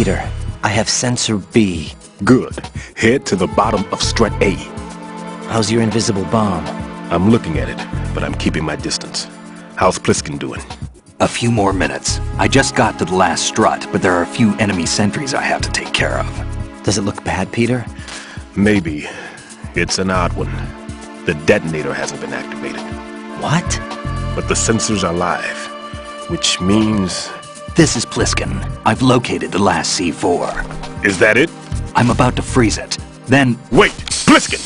Peter, I have sensor B. Good. Head to the bottom of strut A. How's your invisible bomb? I'm looking at it, but I'm keeping my distance. How's Pliskin doing? A few more minutes. I just got to the last strut, but there are a few enemy sentries I have to take care of. Does it look bad, Peter? Maybe. It's an odd one. The detonator hasn't been activated. What? But the sensors are live, which means... This is Pliskin. I've located the last C4. Is that it? I'm about to freeze it. Then... Wait! Pliskin!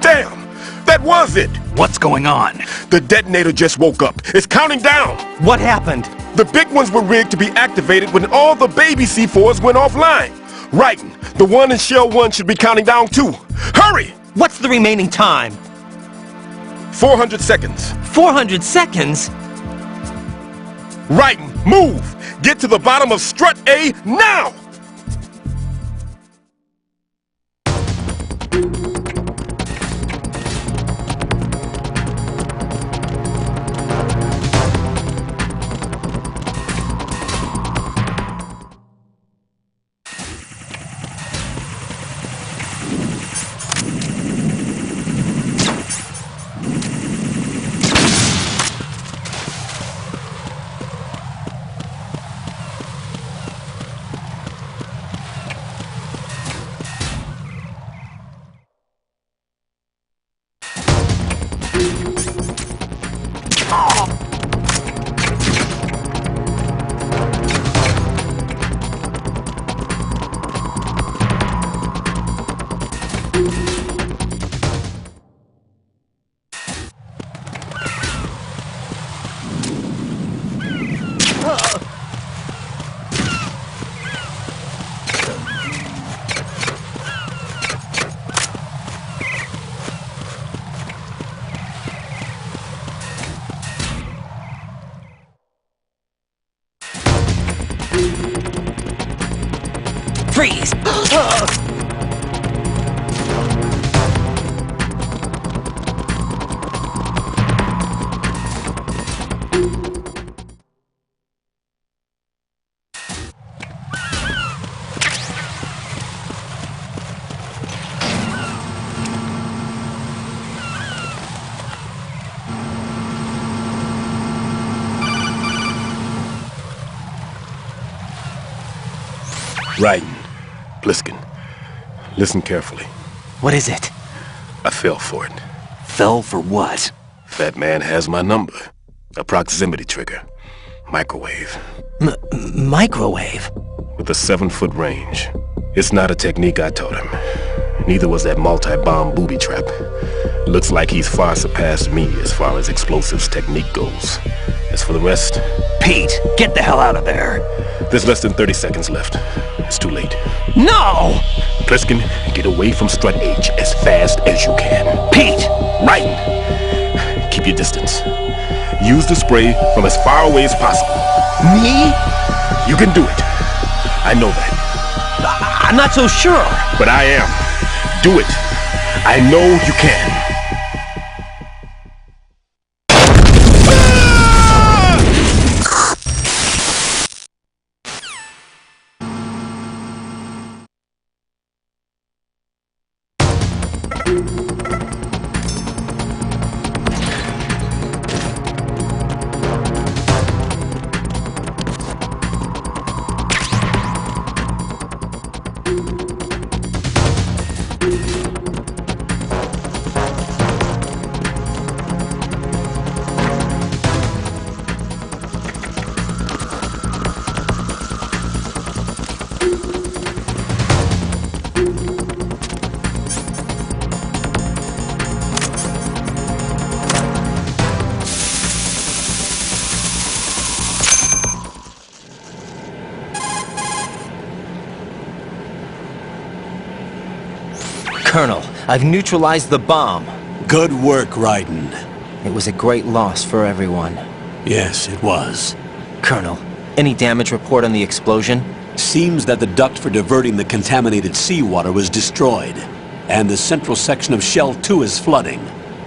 Damn! That was it! What's going on? The detonator just woke up. It's counting down! What happened? The big ones were rigged to be activated when all the baby C4s went offline. Right. The one in Shell 1 should be counting down too. Hurry! What's the remaining time? 400 seconds. 400 seconds? Right. Move! Get to the bottom of strut A now! Freeze! Right. Pliskin, listen carefully. What is it? I fell for it. Fell for what? That man has my number. A proximity trigger. Microwave. Microwave? With a 7-foot range. It's not a technique I taught him. Neither was that multi-bomb booby trap. Looks like he's far surpassed me as far as explosives technique goes. As for the rest... Pete, get the hell out of there! There's less than 30 seconds left. It's too late. No! Pliskin, get away from strut H as fast as you can. Pete! Right! Keep your distance. Use the spray from as far away as possible. Me? You can do it. I know that. I'm not so sure. But I am. Do it. I know you can. Colonel, I've neutralized the bomb. Good work, Raiden. It was a great loss for everyone. Yes, it was. Colonel, any damage report on the explosion? Seems that the duct for diverting the contaminated seawater was destroyed, and the central section of Shell 2 is flooding.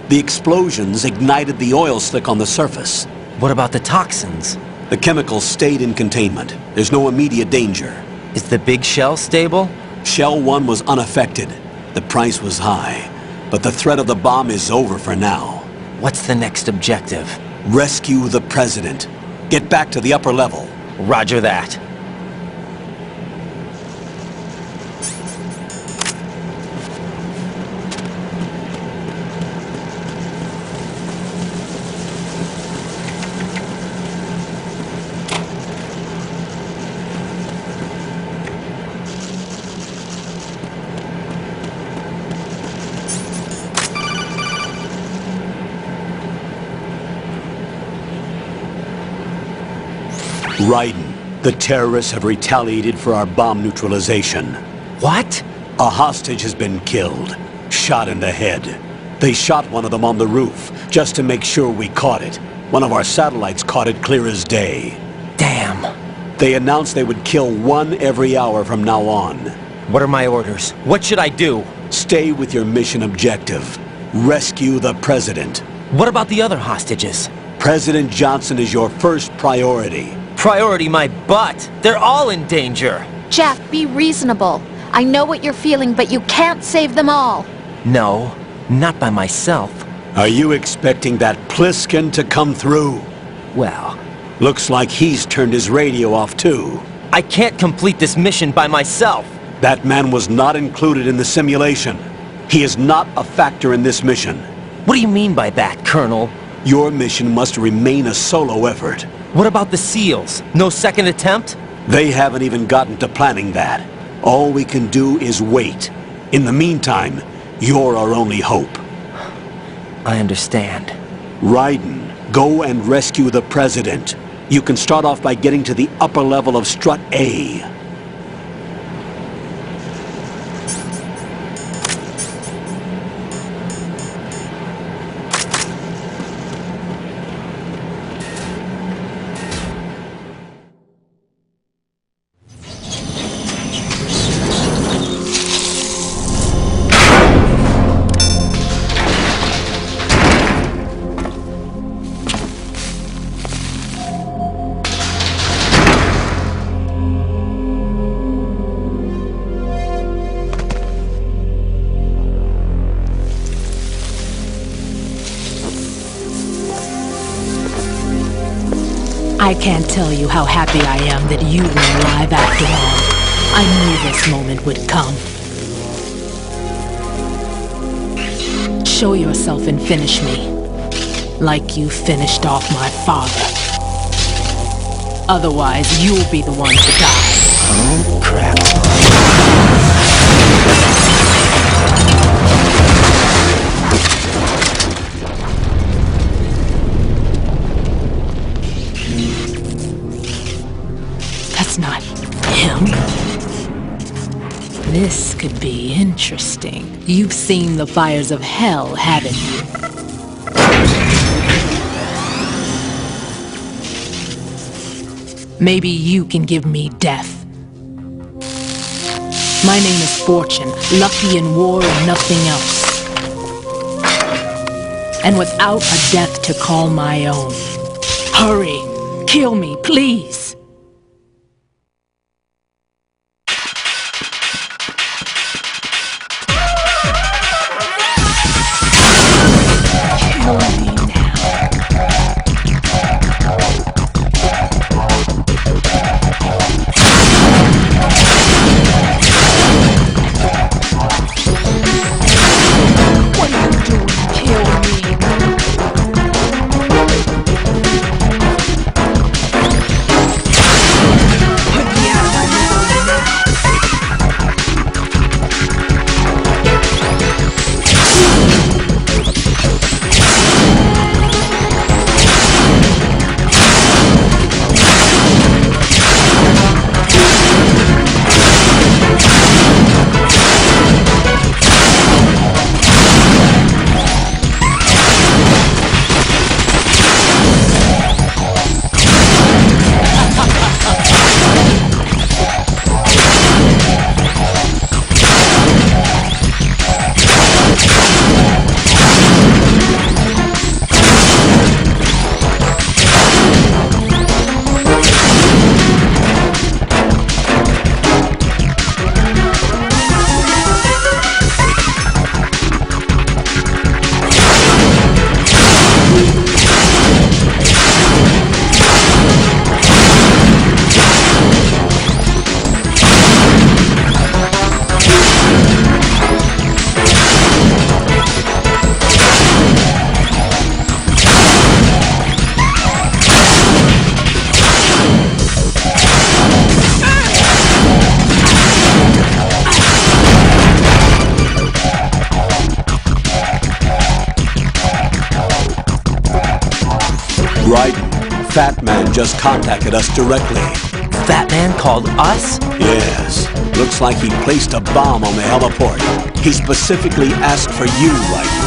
The explosions ignited the oil slick on the surface. What about the toxins? The chemicals stayed in containment. There's no immediate danger. Is the big shell stable? Shell 1 was unaffected. The price was high, but the threat of the bomb is over for now. What's the next objective? Rescue the President. Get back to the upper level. Roger that. Raiden, the terrorists have retaliated for our bomb neutralization. What? A hostage has been killed, shot in the head. They shot one of them on the roof, just to make sure we caught it. One of our satellites caught it clear as day. Damn. They announced they would kill one every hour from now on. What are my orders? What should I do? Stay with your mission objective. Rescue the President. What about the other hostages? President Johnson is your first priority. Priority my butt. They're all in danger. Jeff, be reasonable. I know what you're feeling, but you can't save them all. No, not by myself. Are you expecting that Pliskin to come through? Well, Looks like he's turned his radio off too. I can't complete this mission by myself. That man was not included in the simulation. He is not a factor in this mission. What do you mean by that, Colonel? Your mission must remain a solo effort. What about the SEALs? No second attempt? They haven't even gotten to planning that. All we can do is wait. In the meantime, you're our only hope. I understand. Raiden, go and rescue the President. You can start off by getting to the upper level of Strut A. I can't tell you how happy I am that you were alive after all. I knew this moment would come. Show yourself and finish me, like you finished off my father. Otherwise, you'll be the one to die. Oh, crap. That's not him. This could be interesting. You've seen the fires of hell, haven't you? Maybe you can give me death. My name is Fortune, lucky in war and nothing else. And without a death to call my own. Hurry! Kill me, please! Fat Man just contacted us directly. Fat Man called us? Yes. Looks like he placed a bomb on the heliport. He specifically asked for you, Raiden.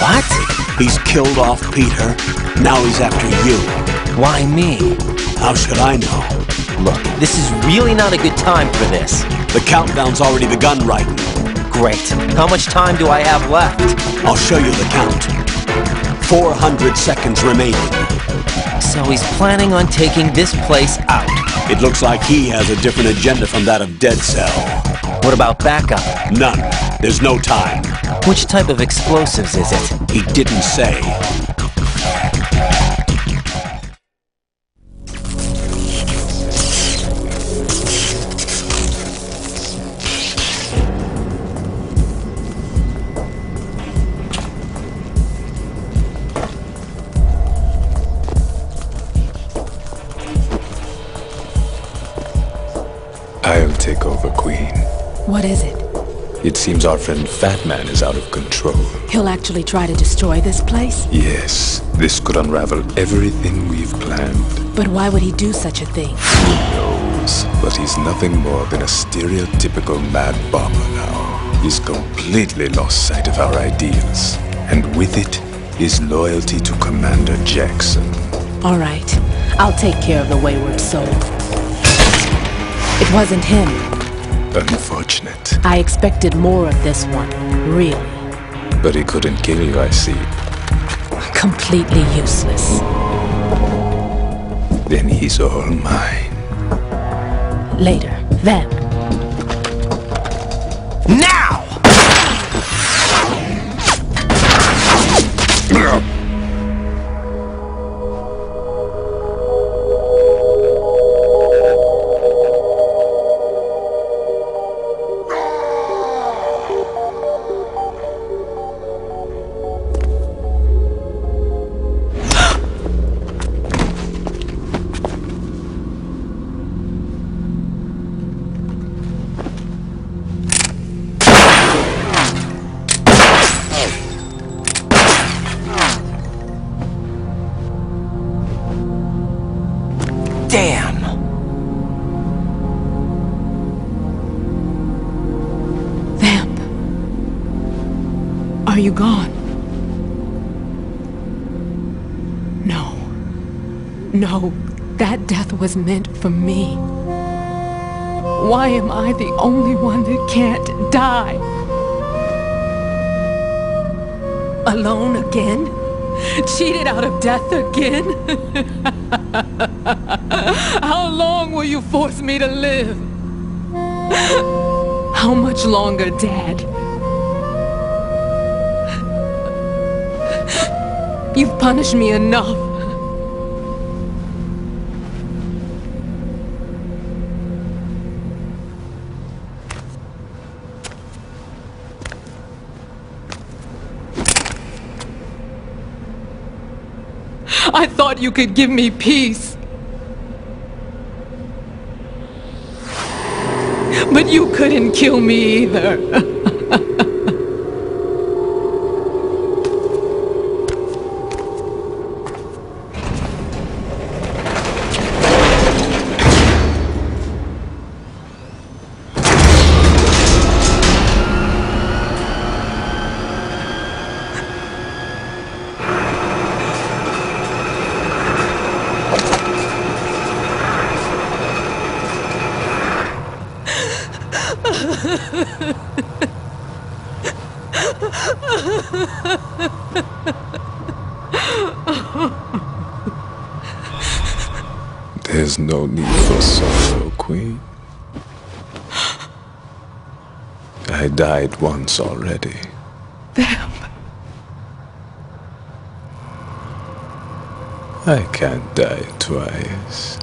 What? He's killed off Peter. Now he's after you. Why me? How should I know? Look, this is really not a good time for this. The countdown's already begun, Raiden. Great. How much time do I have left? I'll show you the count. 400 seconds remaining. So he's planning on taking this place out. It looks like he has a different agenda from that of Dead Cell. What about backup? None. There's no time. Which type of explosives is it? He didn't say. I'll take over, Queen. What is it? It seems our friend Fat Man is out of control. He'll actually try to destroy this place? Yes, this could unravel everything we've planned. But why would he do such a thing? Who knows? But he's nothing more than a stereotypical mad bomber now. He's completely lost sight of our ideals. And with it, his loyalty to Commander Jackson. All right. I'll take care of the wayward soul. It wasn't him. Unfortunate. I expected more of this one, really. But he couldn't kill you, I see. Completely useless. Then he's all mine. Later, then. Now! Damn! Vamp. Are you gone? No. No, that death was meant for me. Why am I the only one that can't die? Alone again? Cheated out of death again? How long will you force me to live? How much longer, Dad? You've punished me enough. I thought you could give me peace. But you couldn't kill me either. There's no need for sorrow, Queen. I died once already. Vamp. I can't die twice.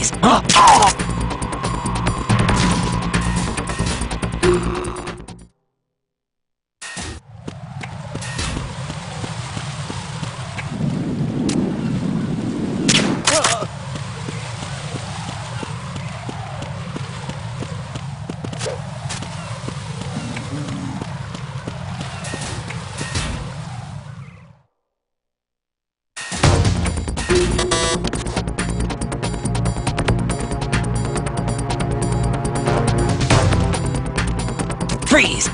Freeze! Freeze!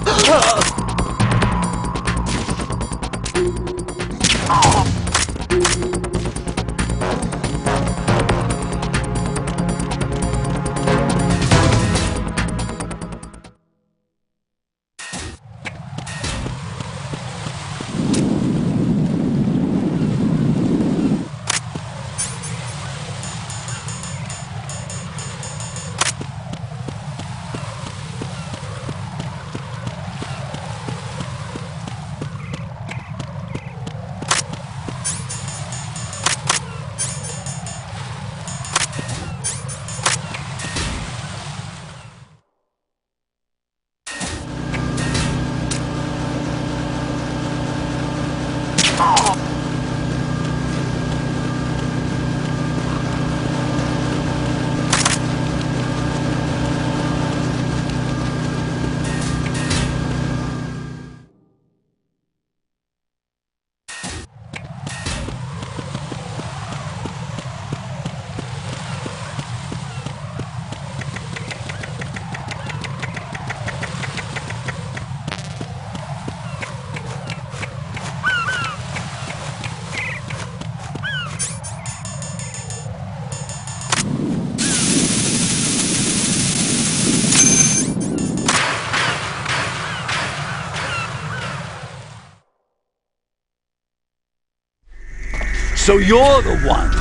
So you're the one.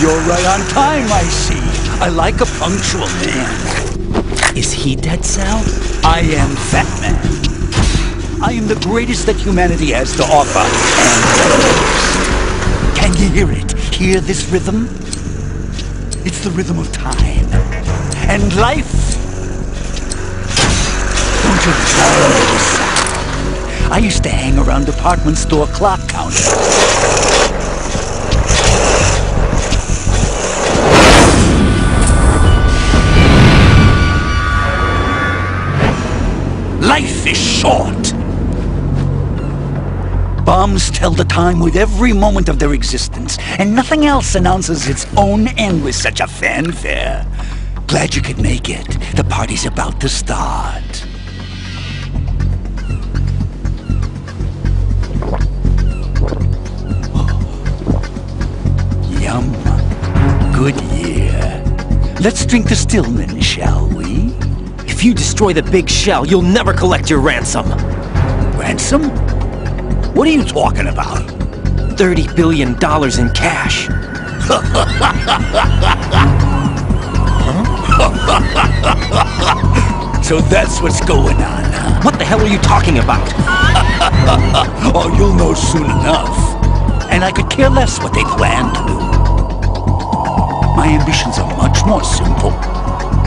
You're right on time, I see. I like a punctual man. Is he Dead Cell? I am Fat Man. I am the greatest that humanity has to offer, and can you hear it? Hear this rhythm? It's the rhythm of time. And life. Don't you love this sound? I used to hang around department store clock counters. Life is short. Bombs tell the time with every moment of their existence, and nothing else announces its own end with such a fanfare. Glad you could make it. The party's about to start. Yum. Good year. Let's drink the Stillman, shall we? If you destroy the big shell, you'll never collect your ransom. Ransom? What are you talking about? $30 billion in cash. So that's what's going on, huh? What the hell are you talking about? Oh, you'll know soon enough. And I could care less what they plan to do. My ambitions are much more simple.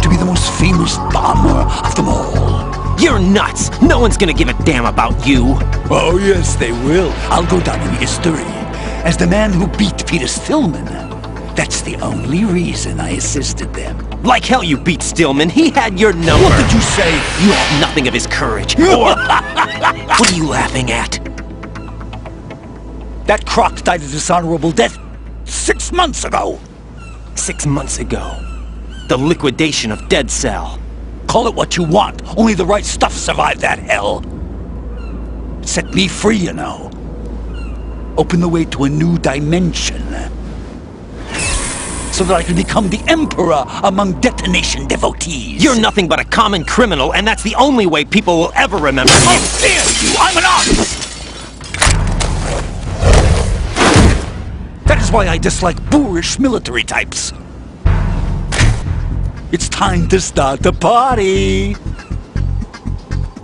To be the most famous bomber of them all. You're nuts! No one's gonna give a damn about you! Oh, yes, they will. I'll go down in history as the man who beat Peter Stillman. That's the only reason I assisted them. Like hell you beat Stillman. He had your number. What did you say? You have nothing of his courage. Or... What are you laughing at? That croc died a dishonorable death 6 months ago. 6 months ago. The liquidation of Dead Cell. Call it what you want. Only the right stuff survived that hell. Set me free, you know. Open the way to a new dimension. So that I can become the emperor among detonation devotees. You're nothing but a common criminal, and that's the only way people will ever remember you. How dare you! I'm an artist! That is why I dislike boorish military types. It's time to start the party.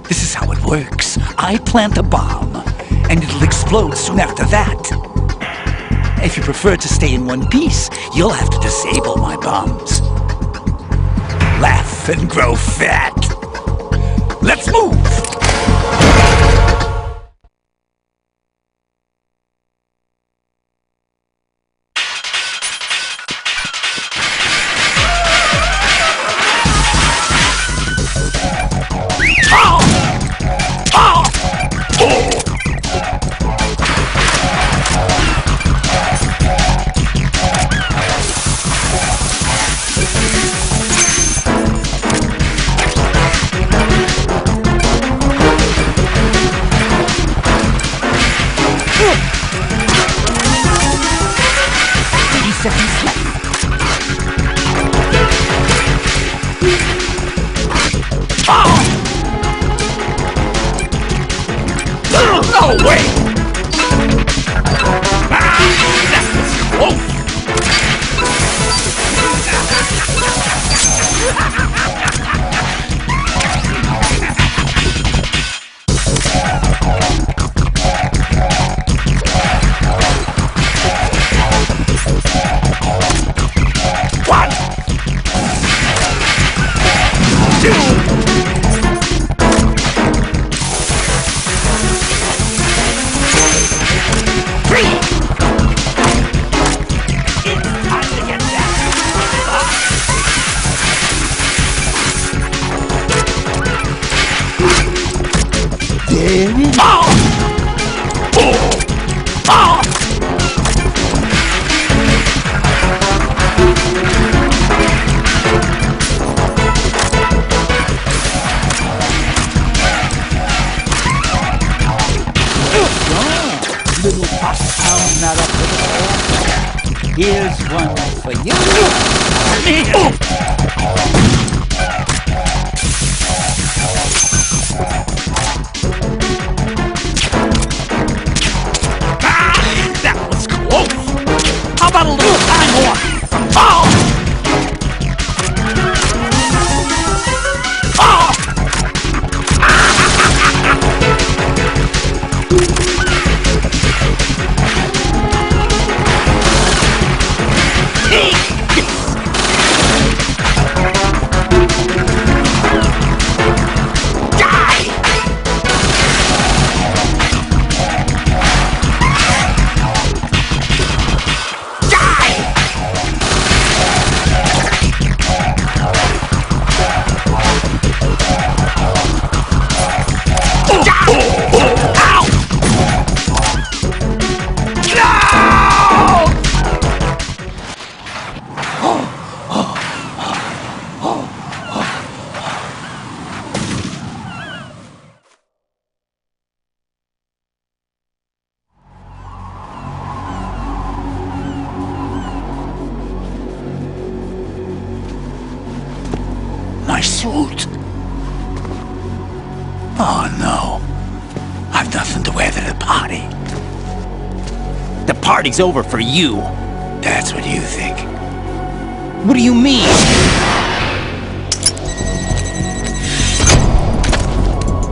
This is how it works. I plant a bomb, and it'll explode soon after that. If you prefer to stay in one piece, you'll have to disable my bombs. Laugh and grow fat. Let's move! Here's one for you. That was close! How about a little time warp? Oh! My suit. Oh no. I've nothing to wear to the party. The party's over for you. That's what you think. What do you mean?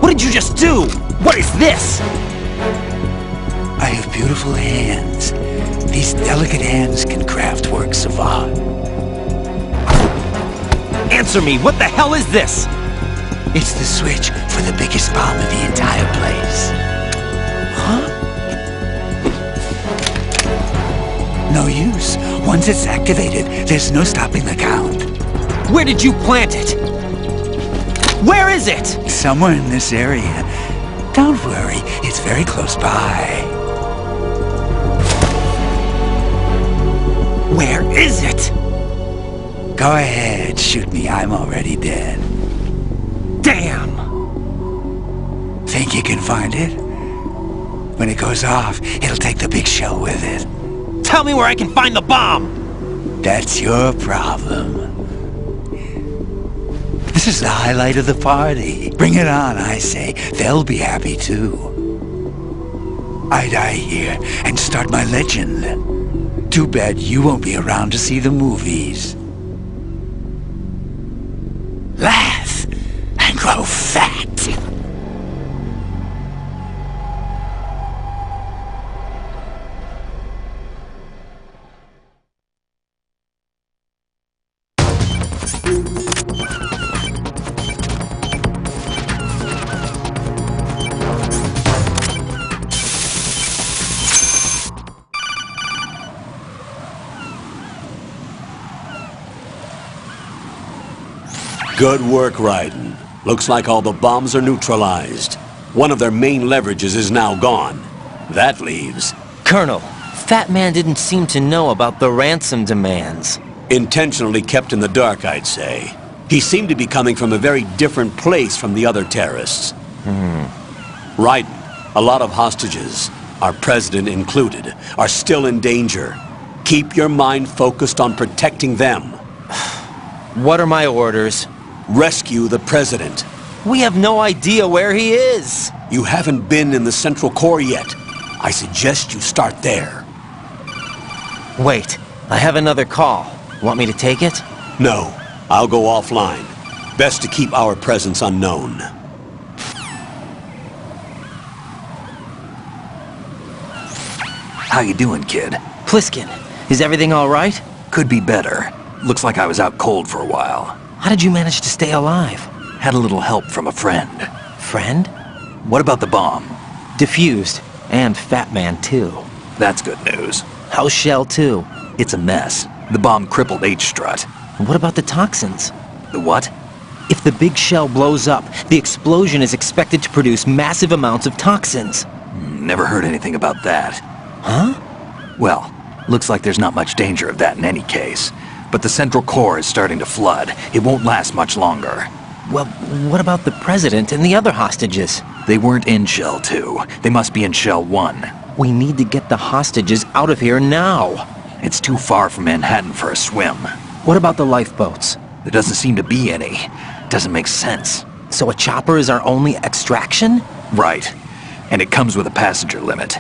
What did you just do? What is this? I have beautiful hands. These delicate hands can craft works of art. Answer me, what the hell is this? It's the switch for the biggest bomb in the entire place. Huh? No use. Once it's activated, there's no stopping the count. Where did you plant it? Where is it? Somewhere in this area. Don't worry, it's very close by. Where is it? Go ahead, shoot me. I'm already dead. Damn! Think you can find it? When it goes off, it'll take the big shell with it. Tell me where I can find the bomb! That's your problem. This is the highlight of the party. Bring it on, I say. They'll be happy too. I die here and start my legend. Too bad you won't be around to see the movies. Laugh and grow fat. Good work, Raiden. Looks like all the bombs are neutralized. One of their main leverages is now gone. That leaves... Colonel, Fat Man didn't seem to know about the ransom demands. Intentionally kept in the dark, I'd say. He seemed to be coming from a very different place from the other terrorists. Raiden, a lot of hostages, our president included, are still in danger. Keep your mind focused on protecting them. What are my orders? Rescue the president. We have no idea where he is. You haven't been in the Central Core yet. I suggest you start there. Wait, I have another call. Want me to take it? No, I'll go offline. Best to keep our presence unknown. How you doing, kid? Pliskin, is everything all right? Could be better. Looks like I was out cold for a while. How did you manage to stay alive? Had a little help from a friend. Friend? What about the bomb? Diffused. And Fat Man, too. That's good news. How's Shell, too? It's a mess. The bomb crippled H-Strut. What about the toxins? The what? If the big shell blows up, the explosion is expected to produce massive amounts of toxins. Never heard anything about that. Huh? Well, looks like there's not much danger of that in any case. But the Central Core is starting to flood. It won't last much longer. Well, what about the President and the other hostages? They weren't in Shell 2. They must be in Shell 1. We need to get the hostages out of here now. It's too far from Manhattan for a swim. What about the lifeboats? There doesn't seem to be any. Doesn't make sense. So a chopper is our only extraction? Right. And it comes with a passenger limit.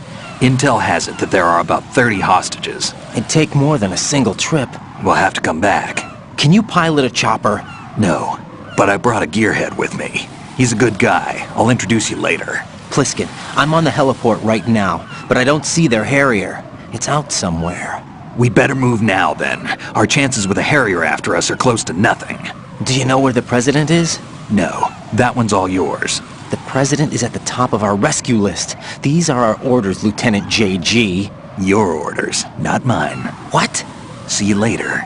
Intel has it that there are about 30 hostages. It'd take more than a single trip. We'll have to come back. Can you pilot a chopper? No, but I brought a gearhead with me. He's a good guy. I'll introduce you later. Pliskin, I'm on the heliport right now, but I don't see their Harrier. It's out somewhere. We better move now, then. Our chances with a Harrier after us are close to nothing. Do you know where the President is? No, that one's all yours. The President is at the top of our rescue list. These are our orders, Lieutenant JG. Your orders, not mine. What? See you later.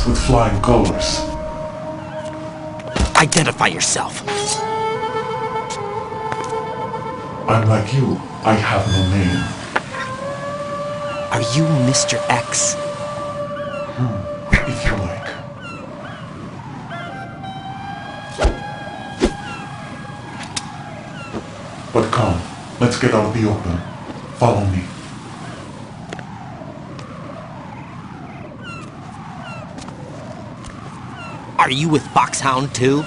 With flying colors. Identify yourself. I'm like you. I have no name. Are you Mr. X? If you like. But come, let's get out the open. Follow me. Are you with Foxhound too?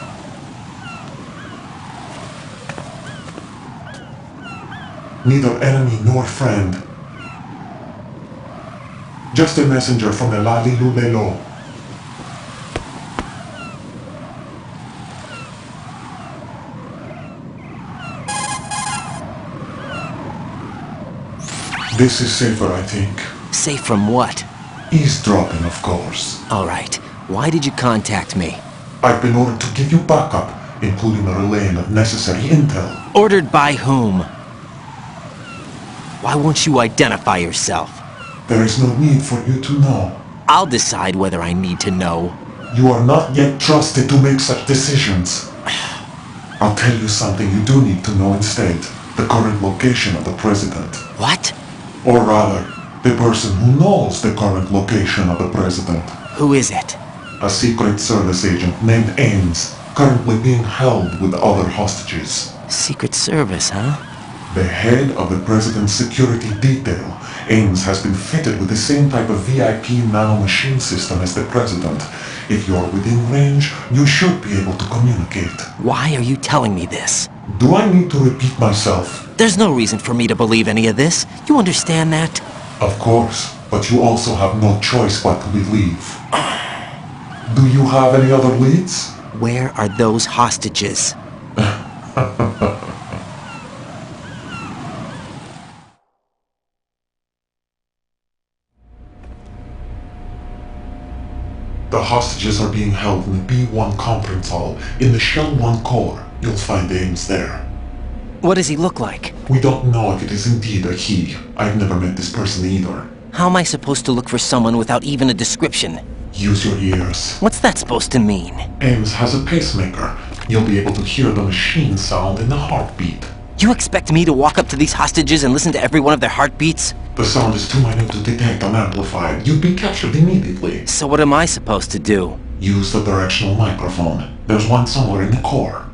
Neither enemy nor friend. Just a messenger from Elali Lulelo. This is safer, I think. Safe from what? Eavesdropping, of course. All right. Why did you contact me? I've been ordered to give you backup, including a relaying of necessary intel. Ordered by whom? Why won't you identify yourself? There is no need for you to know. I'll decide whether I need to know. You are not yet trusted to make such decisions. I'll tell you something you do need to know instead. The current location of the President. What? Or rather, the person who knows the current location of the President. Who is it? A Secret Service agent named Ames, currently being held with other hostages. Secret Service, huh? The head of the President's security detail, Ames, has been fitted with the same type of VIP nanomachine system as the President. If you're within range, you should be able to communicate. Why are you telling me this? Do I need to repeat myself? There's no reason for me to believe any of this. You understand that? Of course, but you also have no choice but to believe. Do you have any other leads? Where are those hostages? The hostages are being held in the B1 conference hall in the Shell 1 core. You'll find Ames there. What does he look like? We don't know if it is indeed a he. I've never met this person either. How am I supposed to look for someone without even a description? Use your ears. What's that supposed to mean? Ames has a pacemaker. You'll be able to hear the machine sound in the heartbeat. You expect me to walk up to these hostages and listen to every one of their heartbeats? The sound is too minute to detect unamplified. You'd be captured immediately. So what am I supposed to do? Use the directional microphone. There's one somewhere in the core.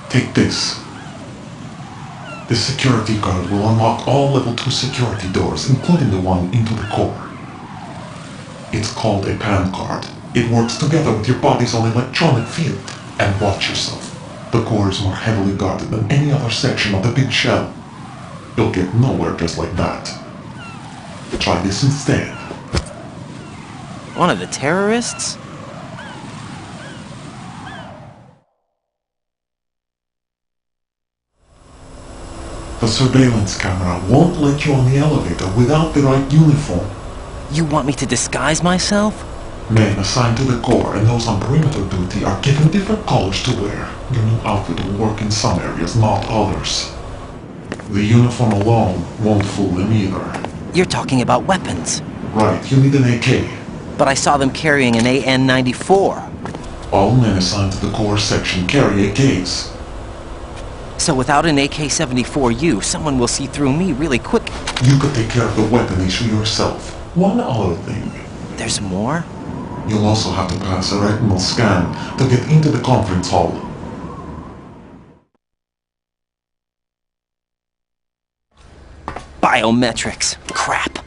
Take this. This security card will unlock all level 2 security doors, including the one into the core. It's called a PAN card. It works together with your body's own electronic field. And watch yourself. The core is more heavily guarded than any other section of the big shell. You'll get nowhere just like that. Try this instead. One of the terrorists? The surveillance camera won't let you on the elevator without the right uniform. You want me to disguise myself? Men assigned to the core and those on perimeter duty are given different colors to wear. Your new outfit will work in some areas, not others. The uniform alone won't fool them either. You're talking about weapons. Right, you need an AK. But I saw them carrying an AN-94. All men assigned to the core section carry AKs. So without an AK-74U, someone will see through me really quick. You could take care of the weapon issue yourself. One other thing. There's more? You'll also have to pass a retinal scan to get into the conference hall. Biometrics. Crap.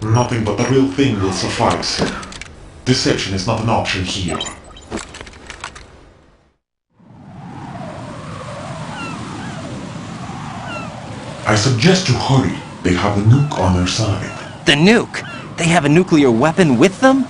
Nothing but the real thing will suffice. Deception is not an option here. I suggest you hurry. They have the nuke on their side. The nuke? They have a nuclear weapon with them?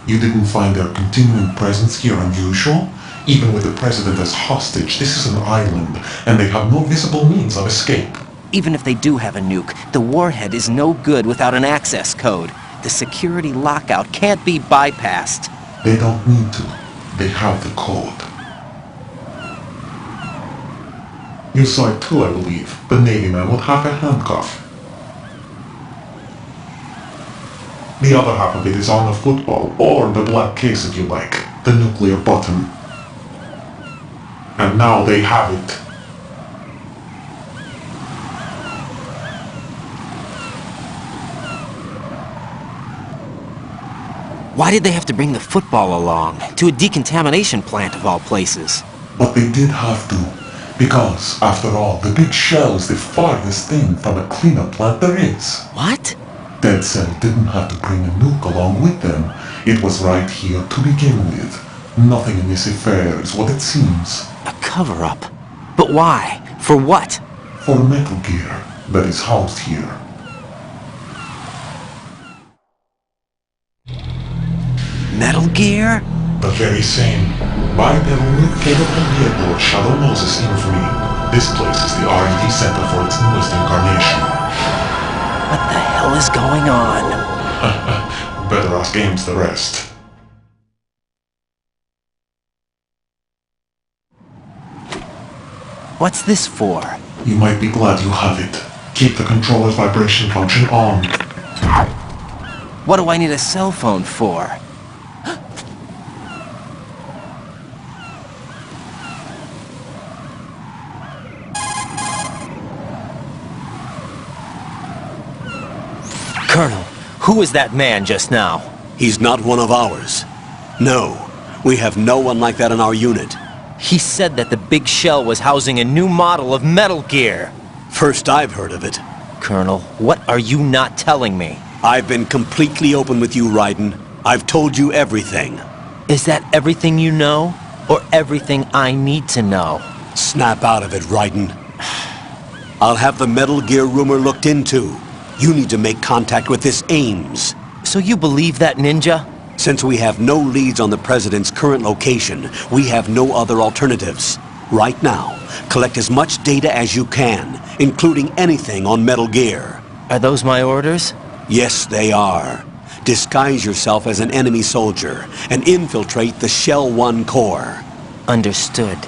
You didn't find their continuing presence here unusual? Even with the president as hostage, this is an island, and they have no visible means of escape. Even if they do have a nuke, the warhead is no good without an access code. The security lockout can't be bypassed. They don't need to. They have the code. You saw it too, I believe. The Navy man with half a handcuff. The other half of it is on the football, or the black case if you like. The nuclear button. And now they have it. Why did they have to bring the football along? To a decontamination plant of all places. But they did have to. Because, after all, the big shell is the farthest thing from a cleanup plant there is. What? Dead Cell didn't have to bring a nuke along with them. It was right here to begin with. Nothing in this affair is what it seems. A cover-up? But why? For what? For Metal Gear that is housed here. Metal Gear? The very same. Bipedal nuke-capable vehicle Shadow Moses infamy. This place is the R&D center for its newest incarnation. What the hell is going on? Better ask Ames the rest. What's this for? You might be glad you have it. Keep the controller's vibration function on. What do I need a cell phone for? Colonel, who was that man just now? He's not one of ours. No, we have no one like that in our unit. He said that the big shell was housing a new model of Metal Gear. First I've heard of it. Colonel, what are you not telling me? I've been completely open with you, Raiden. I've told you everything. Is that everything you know? Or everything I need to know? Snap out of it, Raiden. I'll have the Metal Gear rumor looked into. You need to make contact with this Ames. So you believe that ninja? Since we have no leads on the President's current location, we have no other alternatives. Right now, collect as much data as you can, including anything on Metal Gear. Are those my orders? Yes, they are. Disguise yourself as an enemy soldier and infiltrate the Shell 1 core. Understood.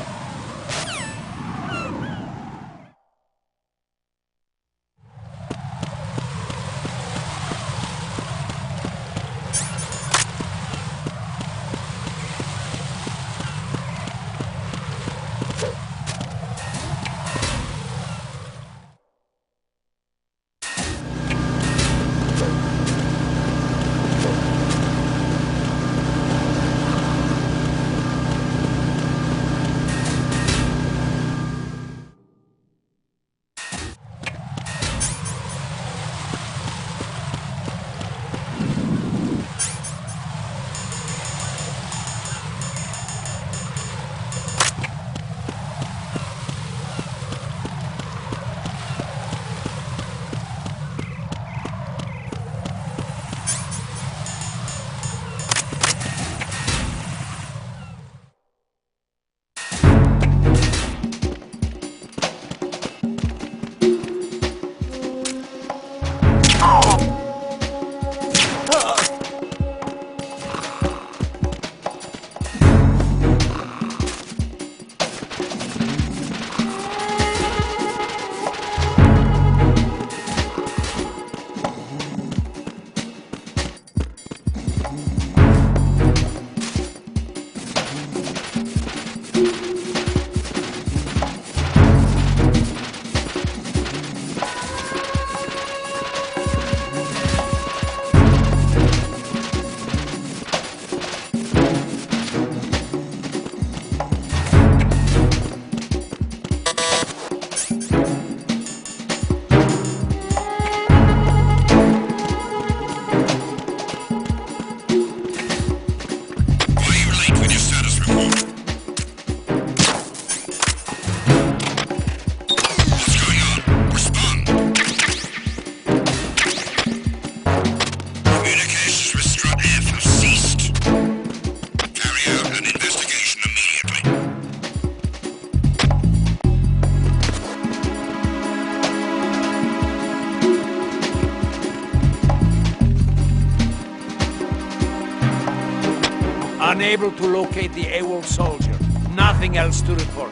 Unable to locate the AWOL soldier. Nothing else to report.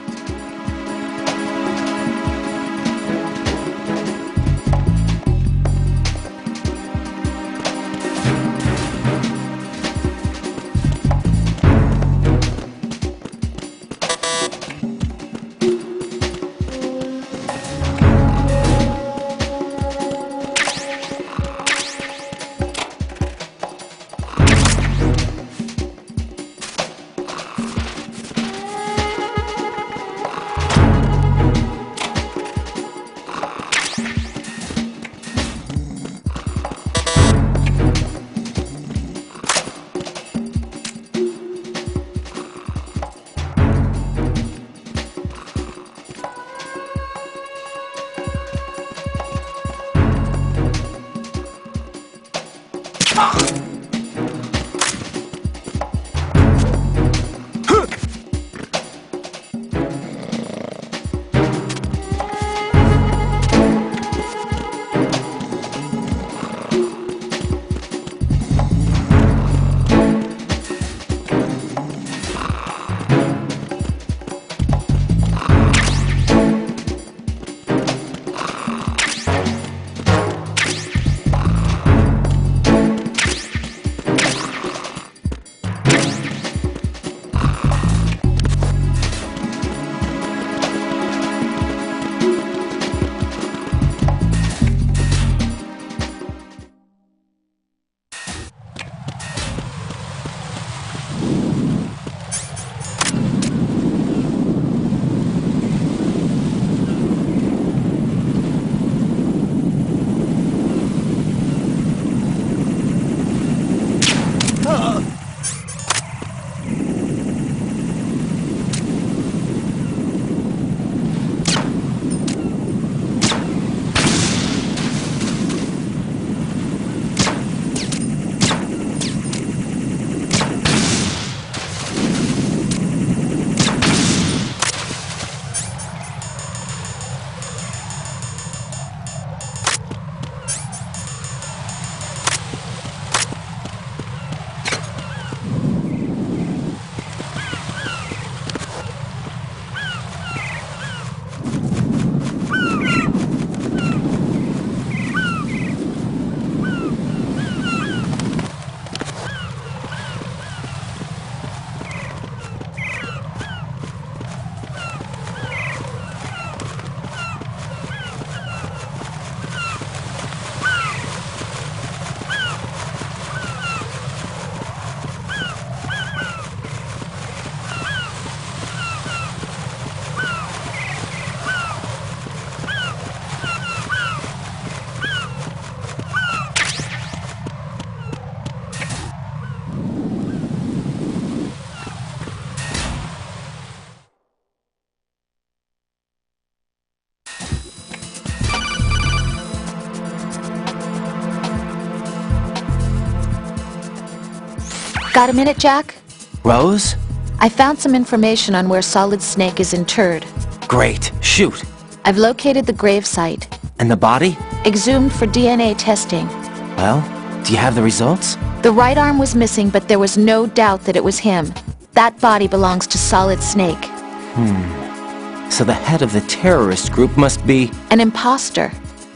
Got a minute, Jack? Rose? I found some information on where Solid Snake is interred. Great. Shoot. I've located the gravesite. And the body? Exhumed for DNA testing. Well, do you have the results? The right arm was missing, but there was no doubt that it was him. That body belongs to Solid Snake. So the head of the terrorist group must be... An imposter.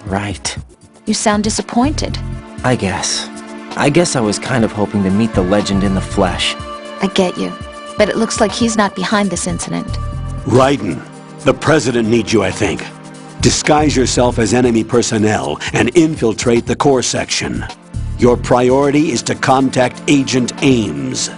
Right. You sound disappointed. I guess. I guess I was kind of hoping to meet the legend in the flesh. I get you. But it looks like he's not behind this incident. Raiden, the President needs you, I think. Disguise yourself as enemy personnel and infiltrate the core section. Your priority is to contact Agent Ames.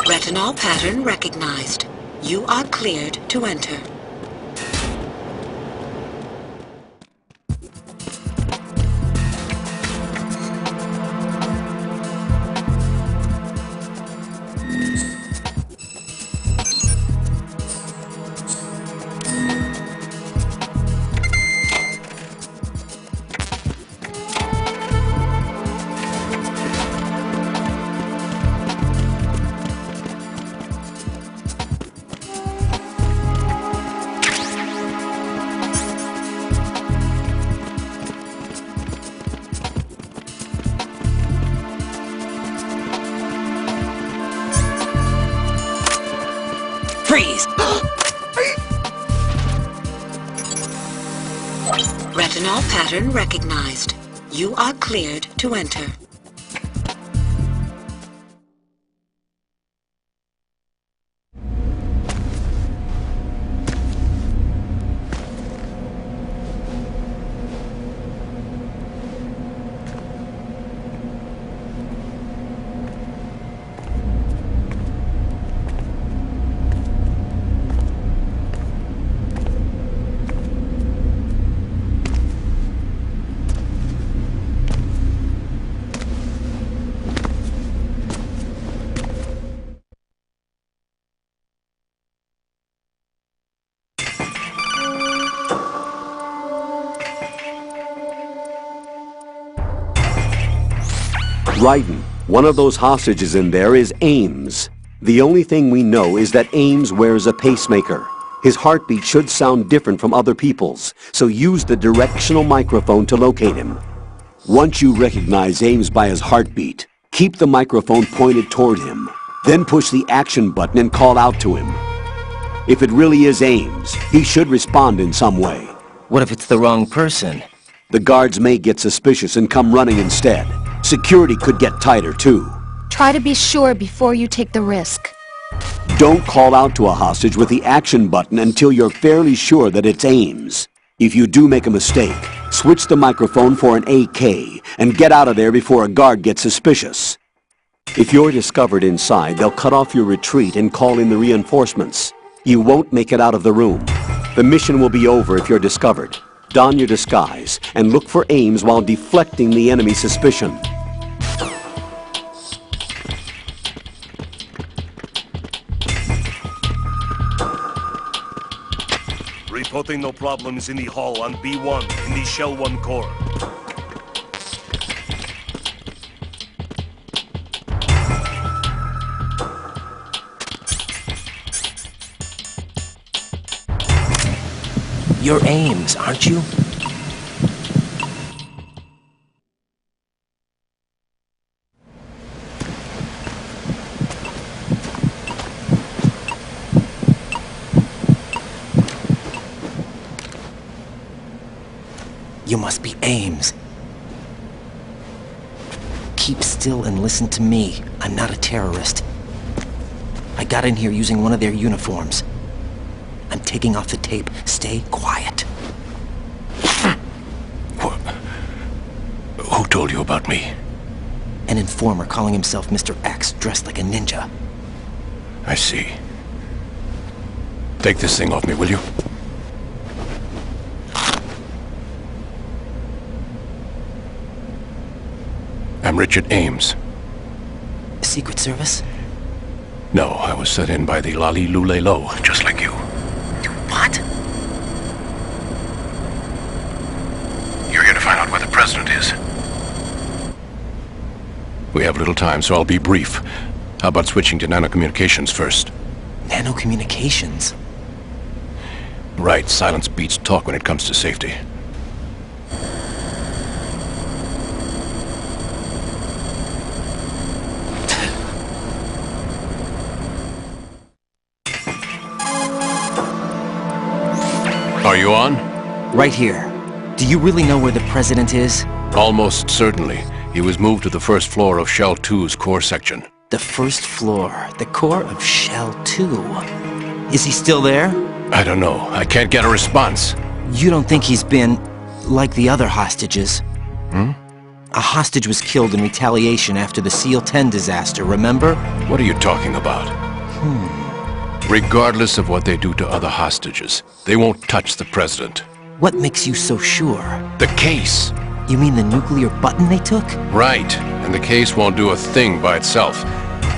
Retinol pattern recognized. You are cleared to enter. Freeze! Retinol pattern recognized. You are cleared to enter. Raiden, one of those hostages in there is Ames. The only thing we know is that Ames wears a pacemaker. His heartbeat should sound different from other people's, so use the directional microphone to locate him. Once you recognize Ames by his heartbeat, keep the microphone pointed toward him. Then push the action button and call out to him. If it really is Ames, he should respond in some way. What if it's the wrong person? The guards may get suspicious and come running instead. Security could get tighter, too. Try to be sure before you take the risk. Don't call out to a hostage with the action button until you're fairly sure that it's Ames. If you do make a mistake, switch the microphone for an AK and get out of there before a guard gets suspicious. If you're discovered inside, they'll cut off your retreat and call in the reinforcements. You won't make it out of the room. The mission will be over if you're discovered. Don your disguise and look for Ames while deflecting the enemy's suspicion. Reporting no problems in the hall on B1 in the Shell 1 core. You're Ames, aren't you? You must be Ames. Keep still and listen to me. I'm not a terrorist. I got in here using one of their uniforms. I'm taking off the tape. Stay quiet. What? Who told you about me? An informer calling himself Mr. X, dressed like a ninja. I see. Take this thing off me, will you? I'm Richard Ames. Secret Service? No, I was set in by the Lali Lule Lo, just like you. What? You're here to find out where the president is. We have little time, so I'll be brief. How about switching to nanocommunications first? Nanocommunications? Right, silence beats talk when it comes to safety. Are you on? Right here. Do you really know where the president is? Almost certainly. He was moved to the first floor of Shell 2's core section. The first floor, the core of Shell 2. Is he still there? I don't know. I can't get a response. You don't think he's been like the other hostages? Hmm? A hostage was killed in retaliation after the SEAL 10 disaster, remember? What are you talking about? Regardless of what they do to other hostages, they won't touch the president. What makes you so sure? The case. You mean the nuclear button they took? Right. And the case won't do a thing by itself.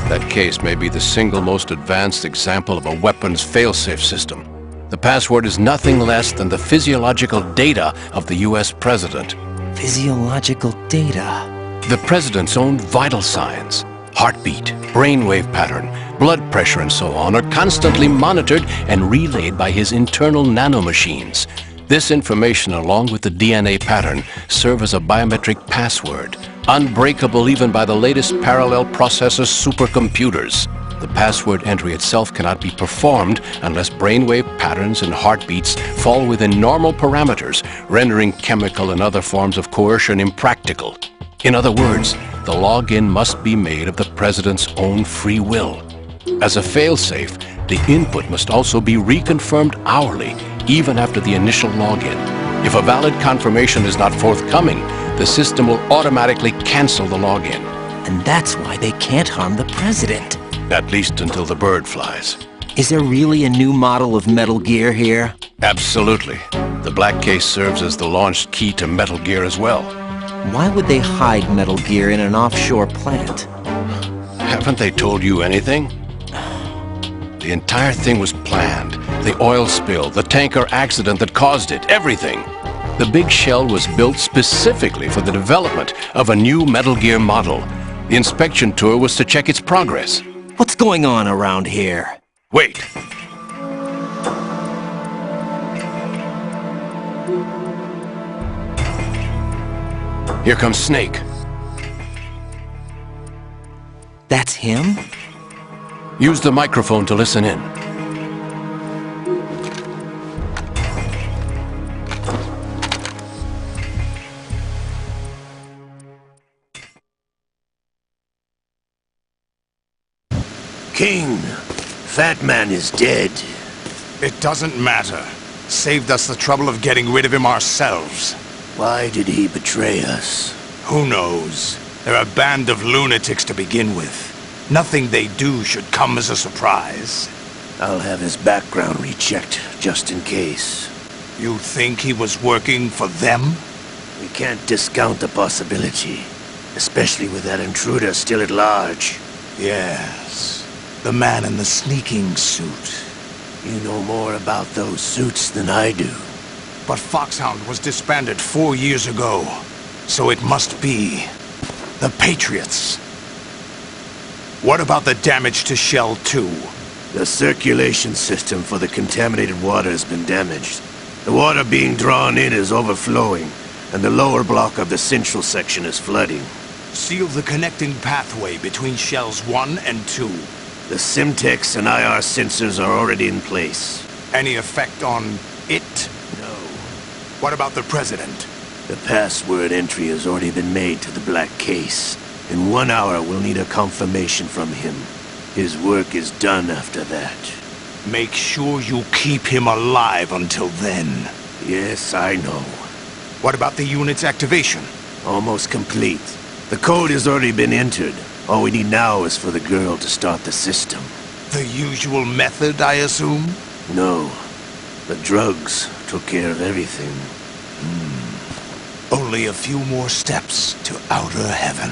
That case may be the single most advanced example of a weapons failsafe system. The password is nothing less than the physiological data of the US president. Physiological data? The president's own vital signs. Heartbeat, brainwave pattern, blood pressure and so on are constantly monitored and relayed by his internal nanomachines. This information, along with the DNA pattern, serve as a biometric password, unbreakable even by the latest parallel processor supercomputers. The password entry itself cannot be performed unless brainwave patterns and heartbeats fall within normal parameters, rendering chemical and other forms of coercion impractical. In other words, the login must be made of the President's own free will. As a failsafe, the input must also be reconfirmed hourly, even after the initial login. If a valid confirmation is not forthcoming, the system will automatically cancel the login. And that's why they can't harm the President. At least until the bird flies. Is there really a new model of Metal Gear here? Absolutely. The black case serves as the launch key to Metal Gear as well. Why would they hide Metal Gear in an offshore plant? Haven't they told you anything? The entire thing was planned. The oil spill, the tanker accident that caused it, everything. The big shell was built specifically for the development of a new Metal Gear model. The inspection tour was to check its progress. What's going on around here? Wait. Here comes Snake. That's him? Use the microphone to listen in. King, Fat Man is dead. It doesn't matter. Saved us the trouble of getting rid of him ourselves. Why did he betray us? Who knows? They're a band of lunatics to begin with. Nothing they do should come as a surprise. I'll have his background rechecked, just in case. You think he was working for them? We can't discount the possibility. Especially with that intruder still at large. Yes. The man in the sneaking suit. You know more about those suits than I do. But Foxhound was disbanded 4 years ago. So it must be the Patriots. What about the damage to Shell 2? The circulation system for the contaminated water has been damaged. The water being drawn in is overflowing, and the lower block of the central section is flooding. Seal the connecting pathway between Shells 1 and 2. The Simtex and IR sensors are already in place. Any effect on it? No. What about the President? The password entry has already been made to the black case. In 1 hour, we'll need a confirmation from him. His work is done after that. Make sure you keep him alive until then. Yes, I know. What about the unit's activation? Almost complete. The code has already been entered. All we need now is for the girl to start the system. The usual method, I assume? No. The drugs took care of everything. Only a few more steps to outer heaven.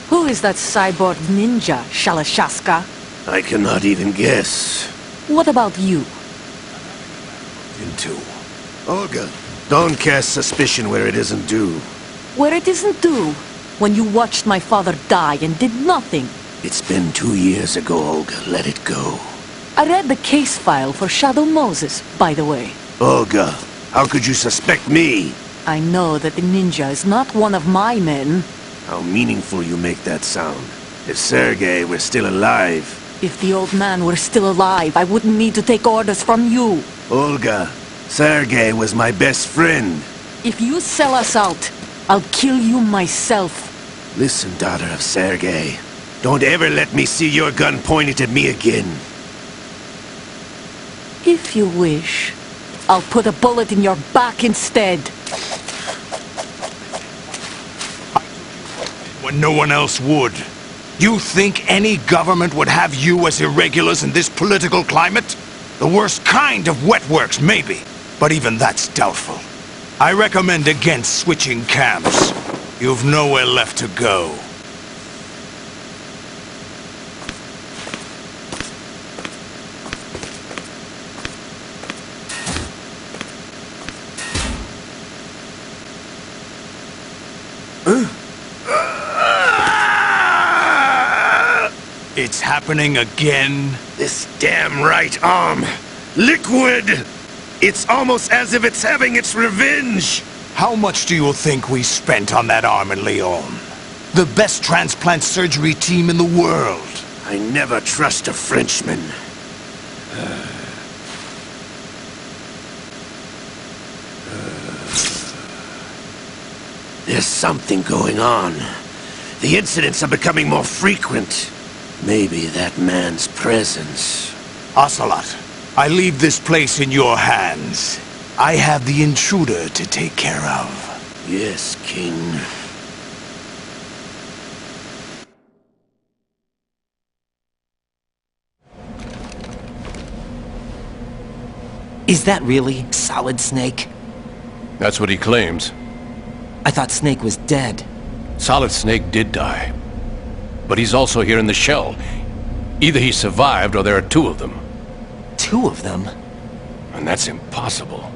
Who is that cyborg ninja, Shalashaska? I cannot even guess. What about you? Into. Olga, don't cast suspicion where it isn't due. Where it isn't due? When you watched my father die and did nothing. It's been 2 years ago, Olga. Let it go. I read the case file for Shadow Moses, by the way. Olga, how could you suspect me? I know that the ninja is not one of my men. How meaningful you make that sound. If Sergei were still alive... If the old man were still alive, I wouldn't need to take orders from you. Olga, Sergei was my best friend. If you sell us out, I'll kill you myself. Listen, daughter of Sergei. Don't ever let me see your gun pointed at me again. If you wish, I'll put a bullet in your back instead. When no one else would. You think any government would have you as irregulars in this political climate? The worst kind of wet works, maybe. But even that's doubtful. I recommend against switching camps. You've nowhere left to go. It's happening again? This damn right arm. Liquid! It's almost as if it's having its revenge! How much do you think we spent on that arm in Lyon? The best transplant surgery team in the world. I never trust a Frenchman. There's something going on. The incidents are becoming more frequent. Maybe that man's presence. Ocelot, I leave this place in your hands. I have the intruder to take care of. Yes, King. Is that really Solid Snake? That's what he claims. I thought Snake was dead. Solid Snake did die. But he's also here in the shell. Either he survived or there are two of them. Two of them? And that's impossible.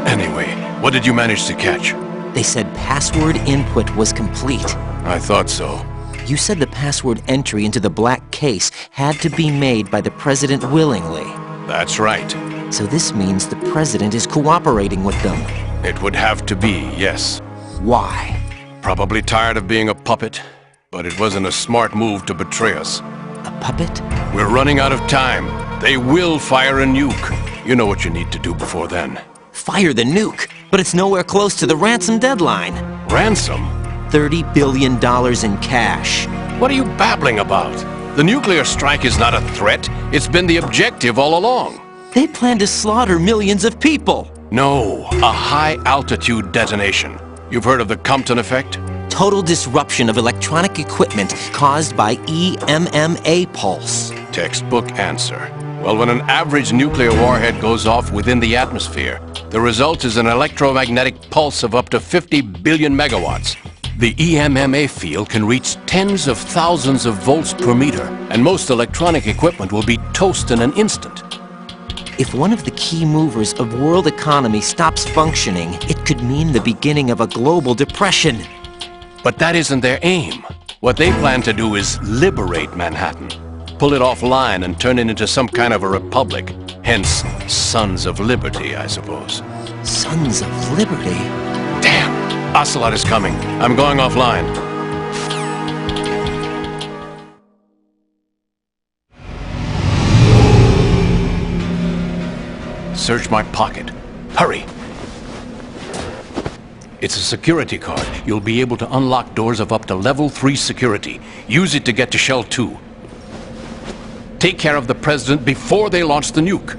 Anyway, what did you manage to catch? They said password input was complete. I thought so. You said the password entry into the black case had to be made by the President willingly. That's right. So this means the President is cooperating with them. It would have to be, yes. Why? Probably tired of being a puppet, but it wasn't a smart move to betray us. A puppet? We're running out of time. They will fire a nuke. You know what you need to do before then. Fire the nuke? But it's nowhere close to the ransom deadline. Ransom? $30 billion in cash. What are you babbling about? The nuclear strike is not a threat. It's been the objective all along. They plan to slaughter millions of people. No, a high-altitude detonation. You've heard of the Compton effect? Total disruption of electronic equipment caused by EMMA pulse. Textbook answer. Well, when an average nuclear warhead goes off within the atmosphere, the result is an electromagnetic pulse of up to 50 billion megawatts. The EMMA field can reach tens of thousands of volts per meter, and most electronic equipment will be toast in an instant. If one of the key movers of world economy stops functioning, it could mean the beginning of a global depression. But that isn't their aim. What they plan to do is liberate Manhattan. Pull it offline and turn it into some kind of a republic. Hence, Sons of Liberty, I suppose. Sons of Liberty? Damn! Ocelot is coming. I'm going offline. Search my pocket. Hurry! It's a security card. You'll be able to unlock doors of up to level 3 security. Use it to get to Shell 2. Take care of the President before they launch the nuke.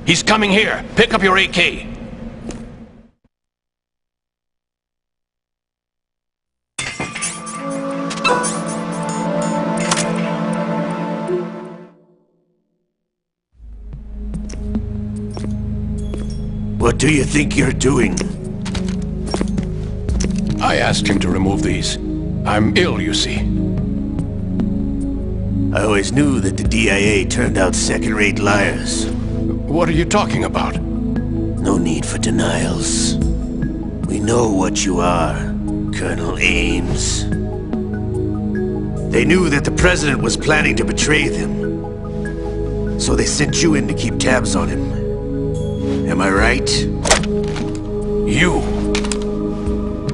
He's coming here. Pick up your AK. What do you think you're doing? I asked him to remove these. I'm ill, you see. I always knew that the DIA turned out second-rate liars. What are you talking about? No need for denials. We know what you are, Colonel Ames. They knew that the President was planning to betray them. So they sent you in to keep tabs on him. Am I right? You!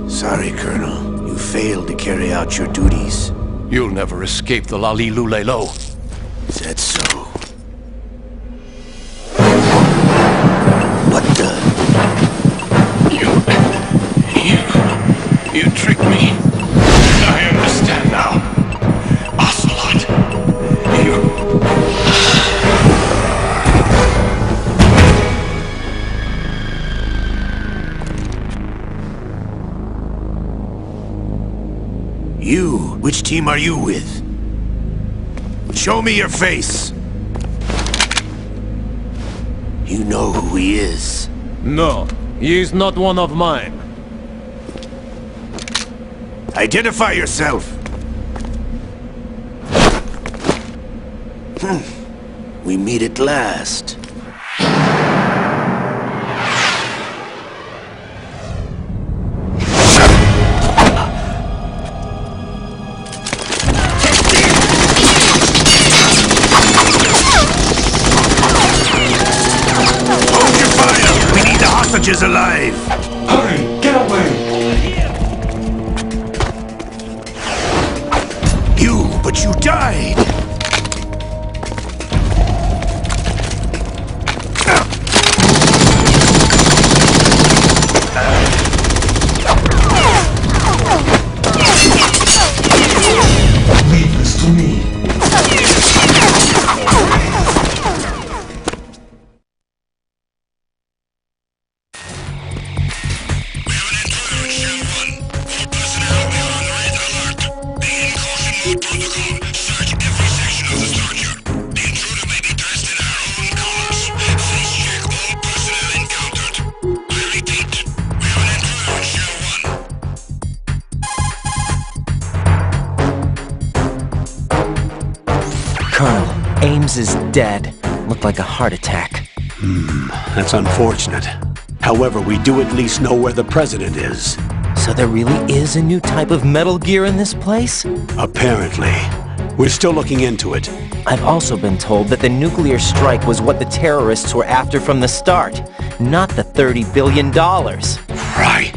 Sorry, Colonel. You failed to carry out your duties. You'll never escape the Lali-Lulelo. Is that so? What the? You tricked me. I understand now. Ocelot. You? Which team are you with? Show me your face! You know who he is. No, he is not one of mine. Identify yourself! We meet at last. hostages alive! Hurry! Get away! But you died! Leave this to me. Colonel, Ames is dead. Looked like a heart attack. That's unfortunate. However, we do at least know where the president is. So there really is a new type of Metal Gear in this place? Apparently. We're still looking into it. I've also been told that the nuclear strike was what the terrorists were after from the start, not the $30 billion. Right.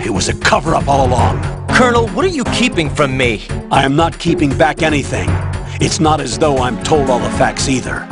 It was a cover-up all along. Colonel, what are you keeping from me? I am not keeping back anything. It's not as though I'm told all the facts either.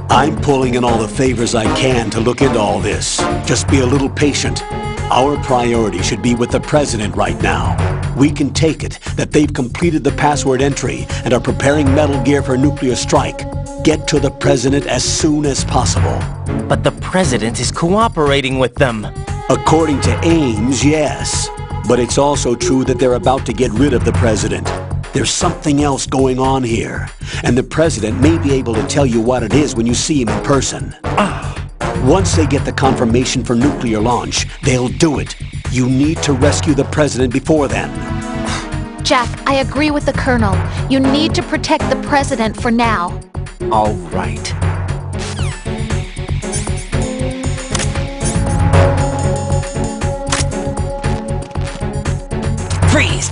I'm pulling in all the favors I can to look into all this. Just be a little patient. Our priority should be with the president right now. We can take it that they've completed the password entry and are preparing Metal Gear for nuclear strike. Get to the president as soon as possible. But the president is cooperating with them. According to Ames, yes. But it's also true that they're about to get rid of the president. There's something else going on here, and the president may be able to tell you what it is when you see him in person. Once they get the confirmation for nuclear launch, they'll do it. You need to rescue the president before then. Jack, I agree with the Colonel. You need to protect the president for now. All right. Freeze!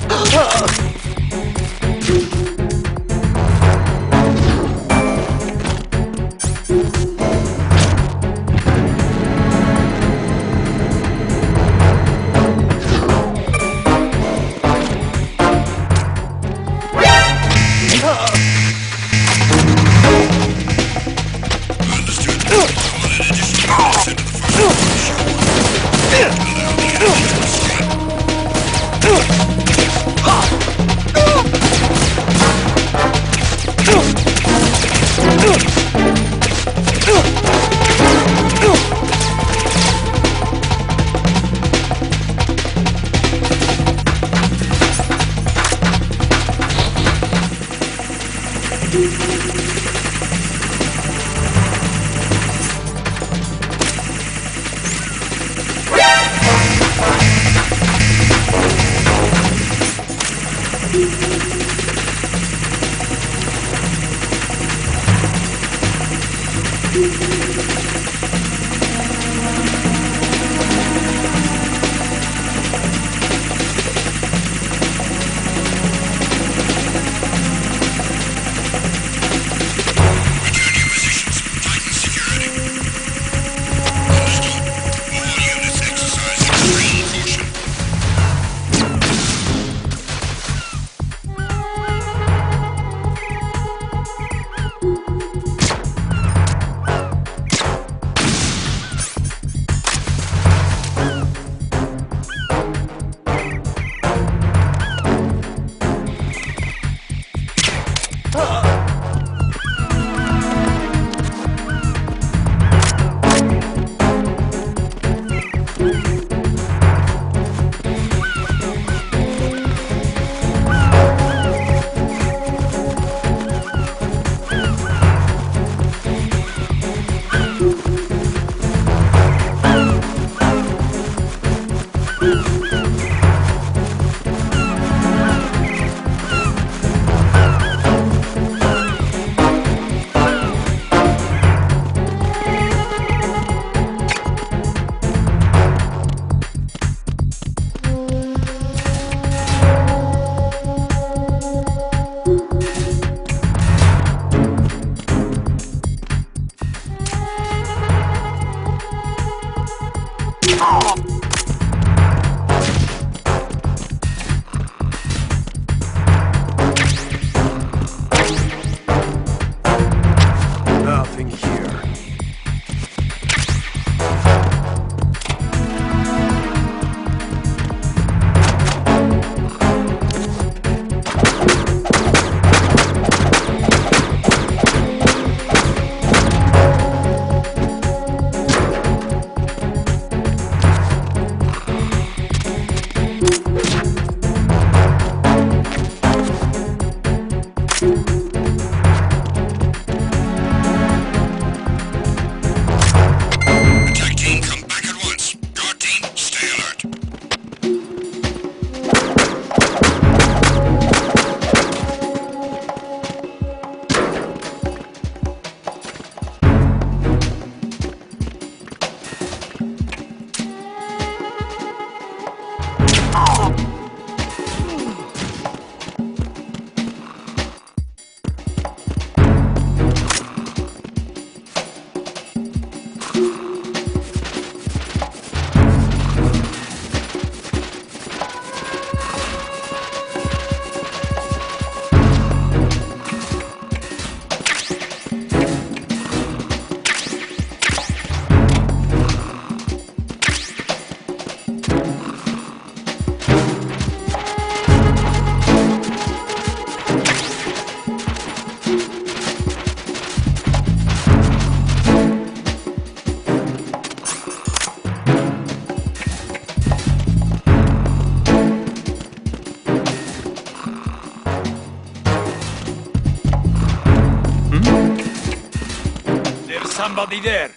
somebody there.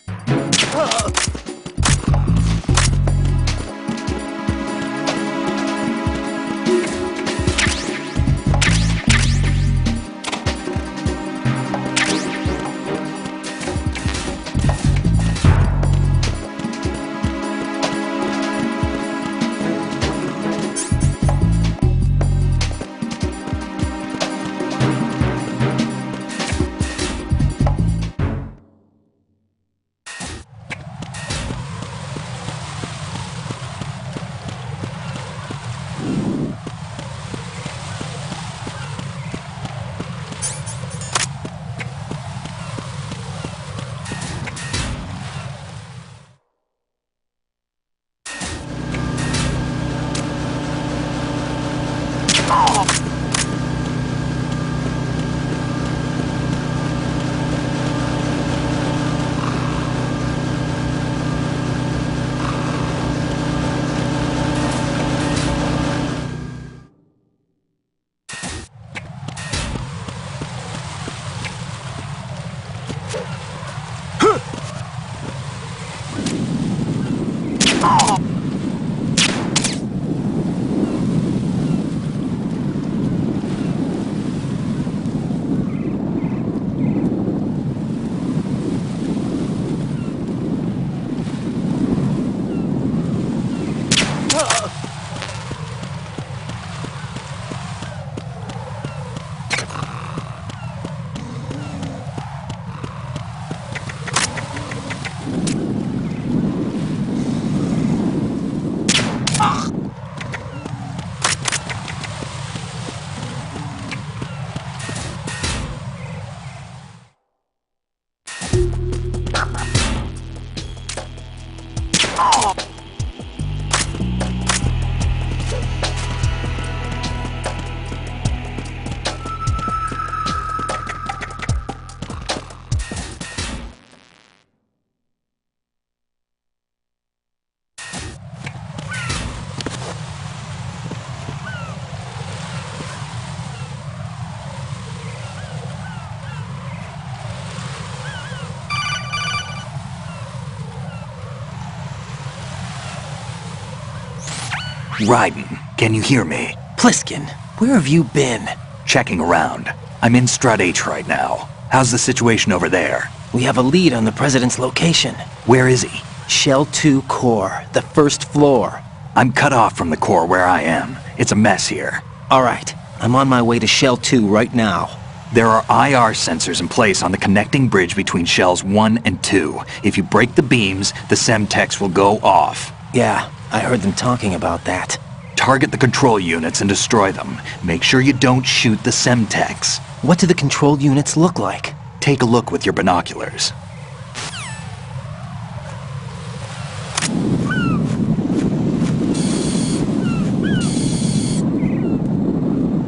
Raiden, can you hear me? Pliskin, where have you been? Checking around. I'm in Strut H right now. How's the situation over there? We have a lead on the President's location. Where is he? Shell 2 core, the first floor. I'm cut off from the core where I am. It's a mess here. Alright, I'm on my way to Shell 2 right now. There are IR sensors in place on the connecting bridge between Shells 1 and 2. If you break the beams, the Semtex will go off. Yeah, I heard them talking about that. Target the control units and destroy them. Make sure you don't shoot the Semtex. What do the control units look like? Take a look with your binoculars.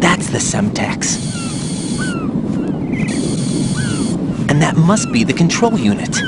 That's the Semtex. And that must be the control unit.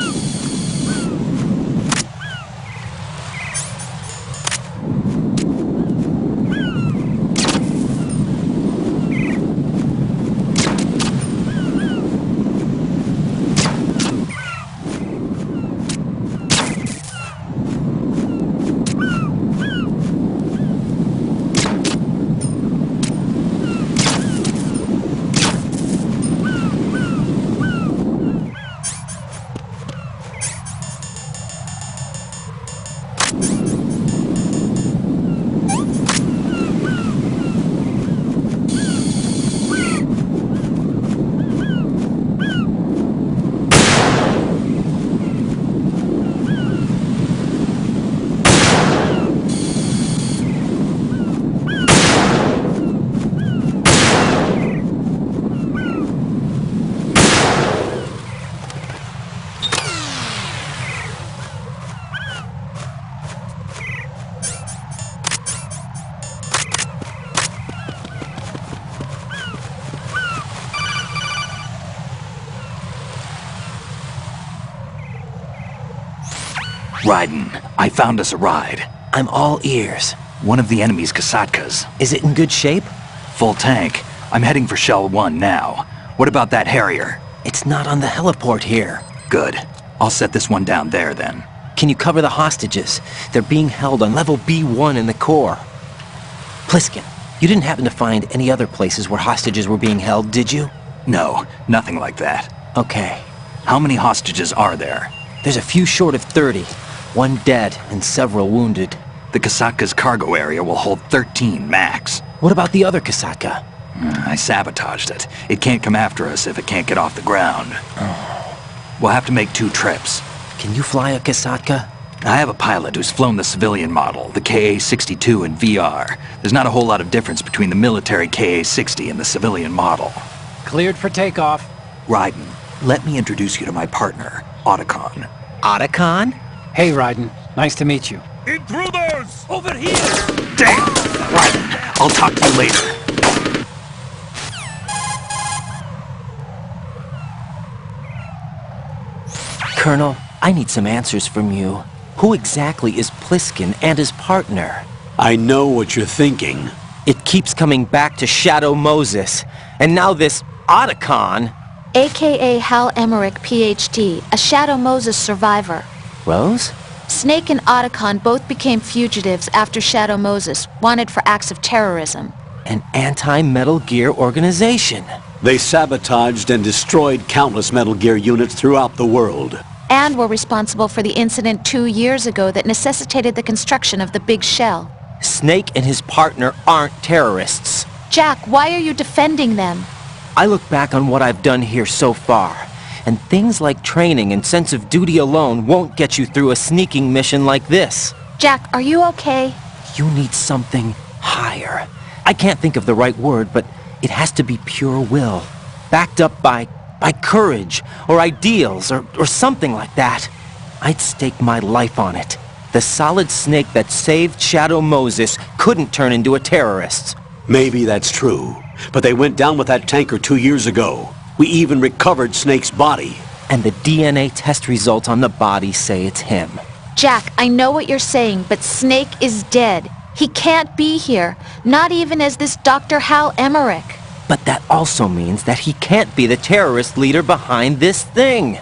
Raiden, I found us a ride. I'm all ears. One of the enemy's Kasatkas. Is it in good shape? Full tank. I'm heading for Shell 1 now. What about that Harrier? It's not on the heliport here. Good. I'll set this one down there, then. Can you cover the hostages? They're being held on level B1 in the core. Pliskin, you didn't happen to find any other places where hostages were being held, did you? No, nothing like that. Okay. How many hostages are there? There's a few short of 30. One dead and several wounded. The Kasatka's cargo area will hold 13 max. What about the other Kasatka? I sabotaged it. It can't come after us if it can't get off the ground. We'll have to make 2 trips. Can you fly a Kasatka? I have a pilot who's flown the civilian model, the KA-62 in VR. There's not a whole lot of difference between the military KA-60 and the civilian model. Cleared for takeoff. Raiden, let me introduce you to my partner, Otacon. Otacon? Hey, Raiden. Nice to meet you. Intruders! Over here! Damn! Raiden, I'll talk to you later. Colonel, I need some answers from you. Who exactly is Pliskin and his partner? I know what you're thinking. It keeps coming back to Shadow Moses. And now this Otacon. AKA Hal Emmerich, PhD, a Shadow Moses survivor. Rose? Snake and Otacon both became fugitives after Shadow Moses, wanted for acts of terrorism. An anti-Metal Gear organization. They sabotaged and destroyed countless Metal Gear units throughout the world. And were responsible for the incident 2 years ago that necessitated the construction of the Big Shell. Snake and his partner aren't terrorists. Jack, why are you defending them? I look back on what I've done here so far, and things like training and sense of duty alone won't get you through a sneaking mission like this. Jack, are you okay? You need something higher. I can't think of the right word, but it has to be pure will, backed up by courage, or ideals, or something like that. I'd stake my life on it. The solid Snake that saved Shadow Moses couldn't turn into a terrorist. Maybe that's true, but they went down with that tanker 2 years ago. We even recovered Snake's body. And the DNA test results on the body say it's him. Jack, I know what you're saying, but Snake is dead. He can't be here, not even as this Dr. Hal Emmerich. But that also means that he can't be the terrorist leader behind this thing.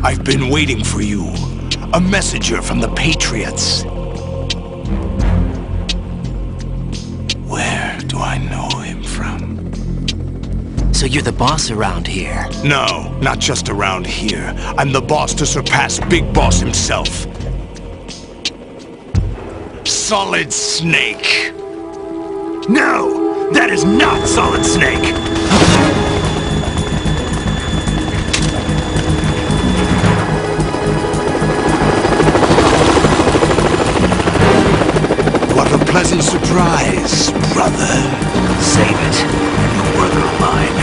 I've been waiting for you. A messenger from the Patriots. Where do I know him from? So you're the boss around here? No, not just around here. I'm the boss to surpass Big Boss himself. Solid Snake. No, that is not Solid Snake. Pleasant surprise, brother. Save it. You brother of mine.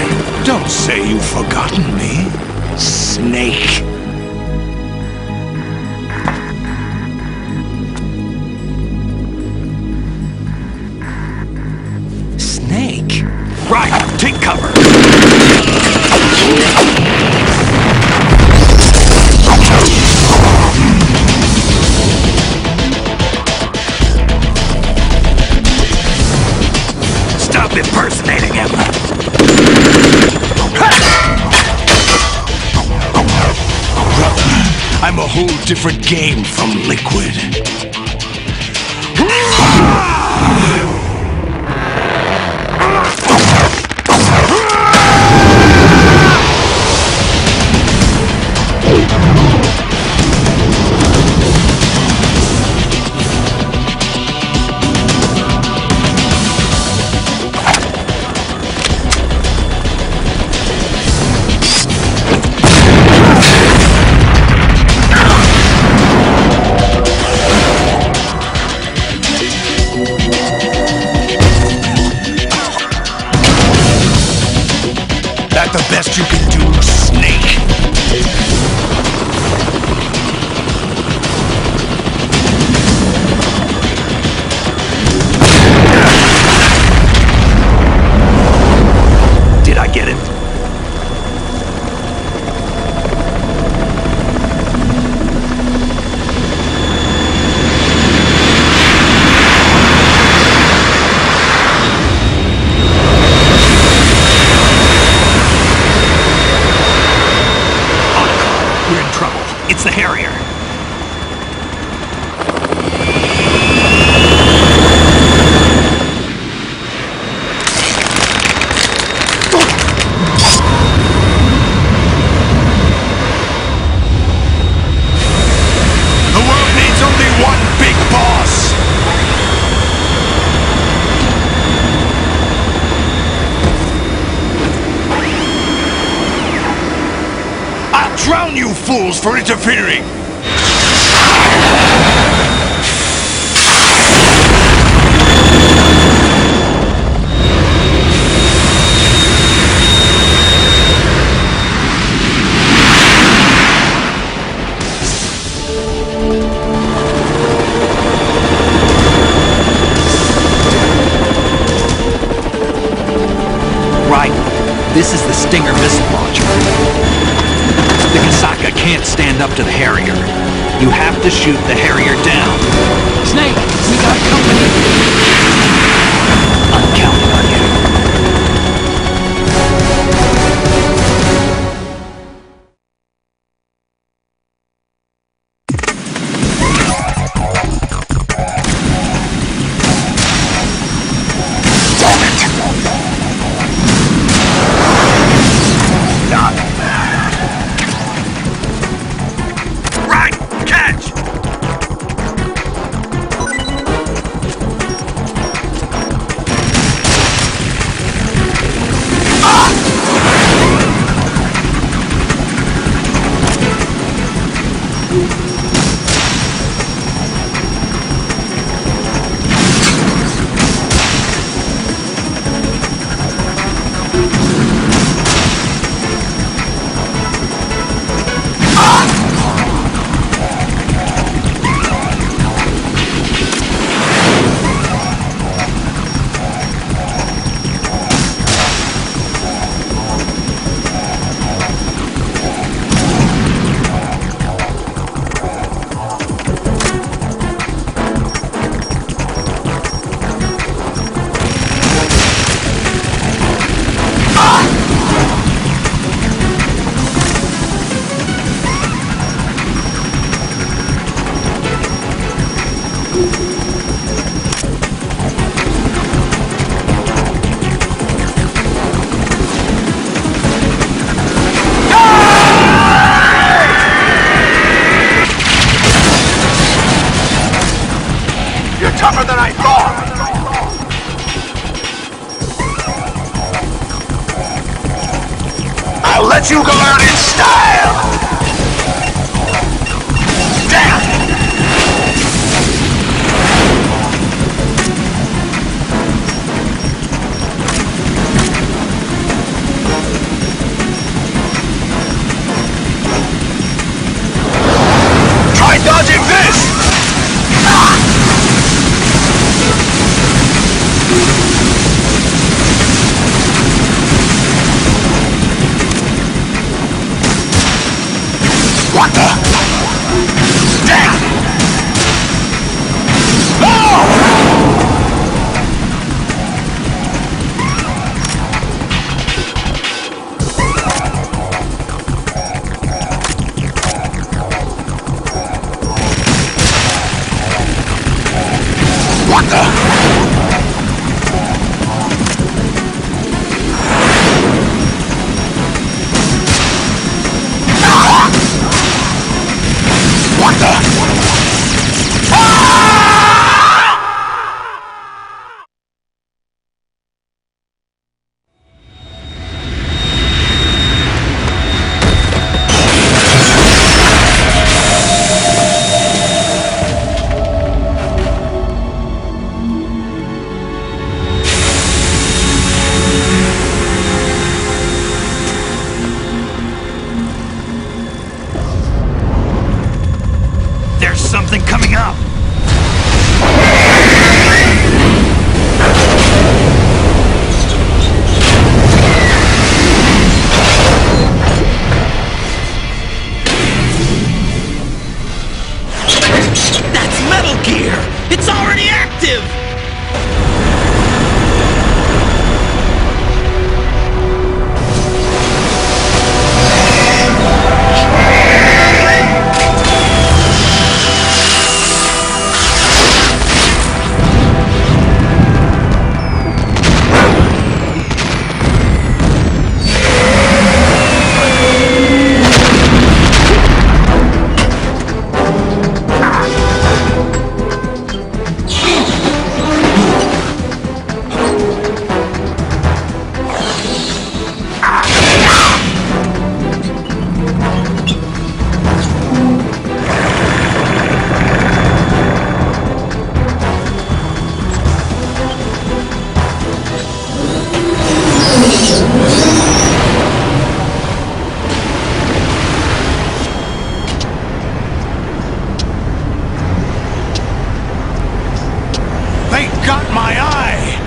Don't say you've forgotten me, Snake. Snake? Right, take cover. Impersonating him. Brother, I'm a whole different game from Liquid. on you fools for interfering! This is the Stinger missile launcher. The Kasaka can't stand up to the Harrier. You have to shoot the Harrier down. Snake, we got company. I'm counting on you. Let you go out in style! Damn! Try dodging this! What the? Damn! What the? What the? Something coming up! That's Metal Gear! It's already active! got my eye!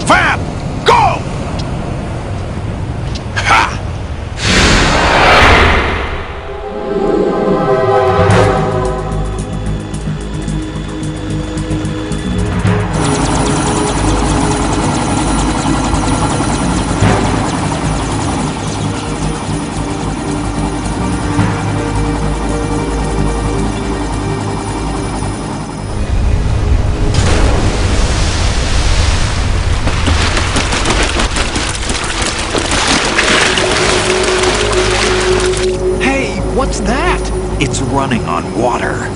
Fab! Go! Ha! What's that? It's running on water.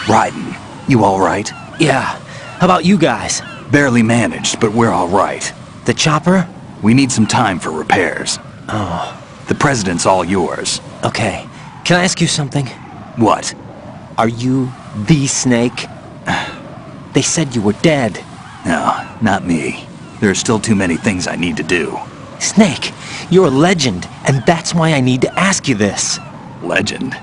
Raiden, you all right? Yeah. How about you guys? Barely managed, but we're all right. The chopper? We need some time for repairs. Oh. The president's all yours. Okay. Can I ask you something? What? Are you the Snake? They said you were dead. No, not me. There are still too many things I need to do. Snake, you're a legend, and that's why I need to ask you this. Legend?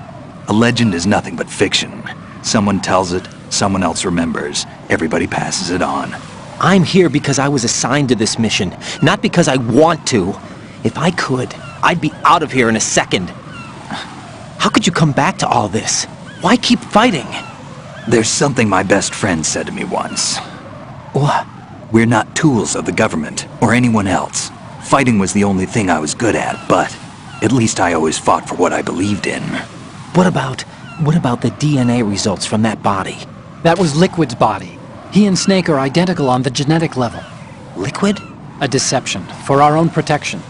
A legend is nothing but fiction. Someone tells it, someone else remembers. Everybody passes it on. I'm here because I was assigned to this mission, not because I want to. If I could, I'd be out of here in a second. How could you come back to all this? Why keep fighting? There's something my best friend said to me once. What? We're not tools of the government, or anyone else. Fighting was the only thing I was good at, but at least I always fought for what I believed in. What about the DNA results from that body? That was Liquid's body. He and Snake are identical on the genetic level. Liquid? A deception, for our own protection.